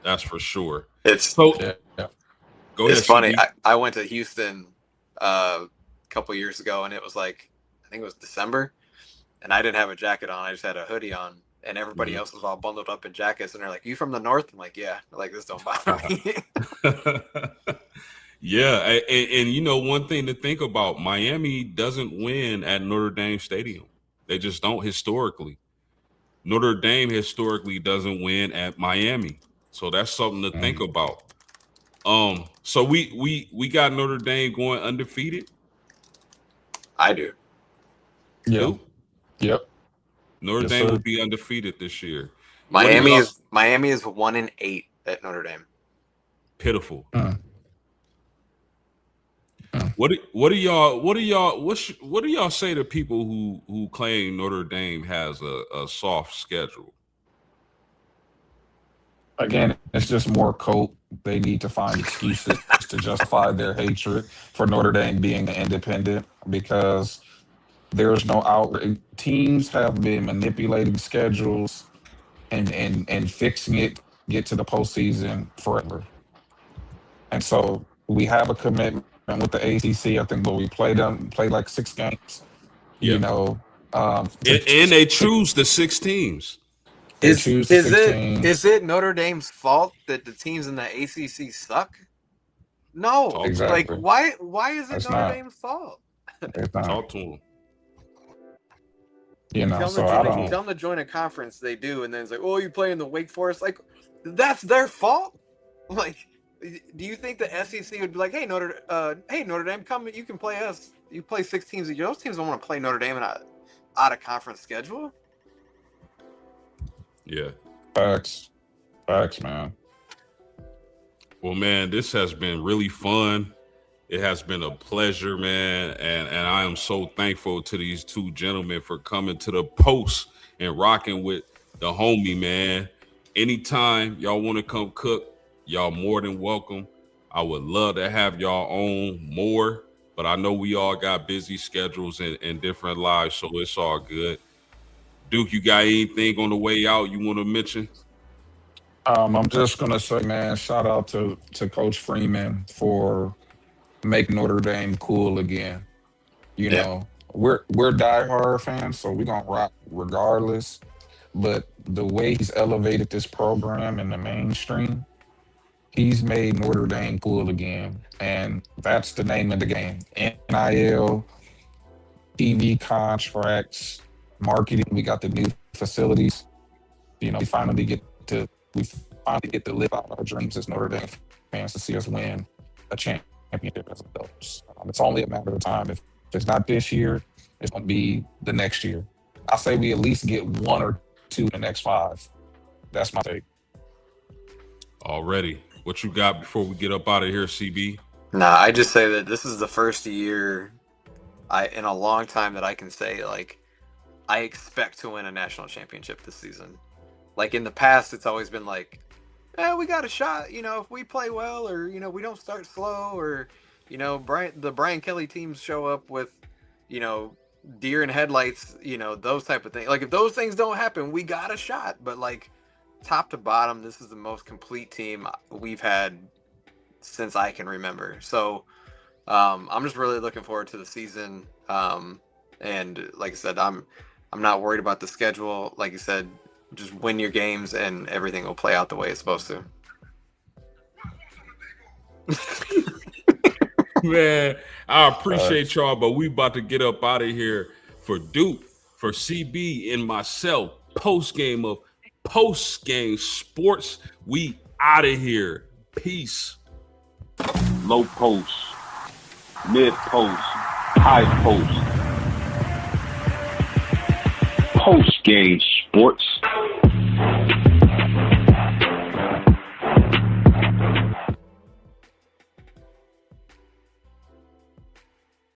That's for sure. So, Yeah. go ahead. It's funny. CB. I went to Houston a couple years ago, and it was like, I think it was December, and I didn't have a jacket on. I just had a hoodie on, and everybody else was all bundled up in jackets. And they're like, "You from the north?" I'm like, "Yeah." They're like, "This don't bother me." Yeah, and you know, one thing to think about, Miami doesn't win at Notre Dame Stadium. They just don't historically. Notre Dame historically doesn't win at Miami. So that's something to think about. So we got Notre Dame going undefeated. I do. Yeah. Dude, Yep. Notre Yes, Dame sir. will be undefeated this year. Miami is 1-8 at Notre Dame. Pitiful. Mm. What do y'all say to people who claim Notre Dame has a soft schedule? Again, it's just more cope. They need to find excuses to justify their hatred for Notre Dame being an independent because there's no out. Teams have been manipulating schedules and fixing it, get to the postseason forever. And so we have a commitment with the ACC. I think, but we played like 6 games. Yeah. You know, And they choose the 6 teams. They choose the 16. Is it Notre Dame's fault that the teams in the ACC suck? No, Exactly. like why is it It's Notre not. Dame's fault? It's not. Talk to them. You know, Tell so them I to don't. tell them to join a conference. They do, and then it's like, oh, you play in the Wake Forest. Like, that's their fault. Like, do you think the SEC would be like, hey Notre Dame, come, you can play us. You play 6 teams. Those teams don't want to play Notre Dame in a out of conference schedule. Yeah. Facts, man. Well, man, this has been really fun. It has been a pleasure, man, and I am so thankful to these 2 gentlemen for coming to the post and rocking with the homie, man. Anytime y'all want to come cook, y'all more than welcome. I would love to have y'all on more, but I know we all got busy schedules and different lives, so it's all good. Duke, you got anything on the way out you want to mention? I'm just gonna say, man, shout out to Coach Freeman for making Notre Dame cool again. You know, we're diehard fans, so we're gonna rock regardless. But the way he's elevated this program in the mainstream, he's made Notre Dame cool again, and that's the name of the game. NIL, TV contracts, marketing. We got the new facilities. You know, we finally get to live out our dreams as Notre Dame fans to see us win a championship as adults. It's only a matter of time. If it's not this year, it's going to be the next year. I say we at least get 1 or 2 in the next 5. That's my take. Already. What you got before we get up out of here, CB? Nah, I just say that this is the first year in a long time that I can say, like, I expect to win a national championship this season. Like, in the past, it's always been like, we got a shot, if we play well, or, we don't start slow, or, the Brian Kelly teams show up with, deer in headlights, those type of things. Like, if those things don't happen, we got a shot. But, like, top to bottom, this is the most complete team we've had since I can remember. So I'm just really looking forward to the season. And like I said, I'm not worried about the schedule. Like you said, just win your games and everything will play out the way it's supposed to. Man, I appreciate y'all, but we about to get up out of here. For Duke, for CB, and myself, Postgame Sports, we out of here. Peace. Low post, mid post, high post. Postgame sports.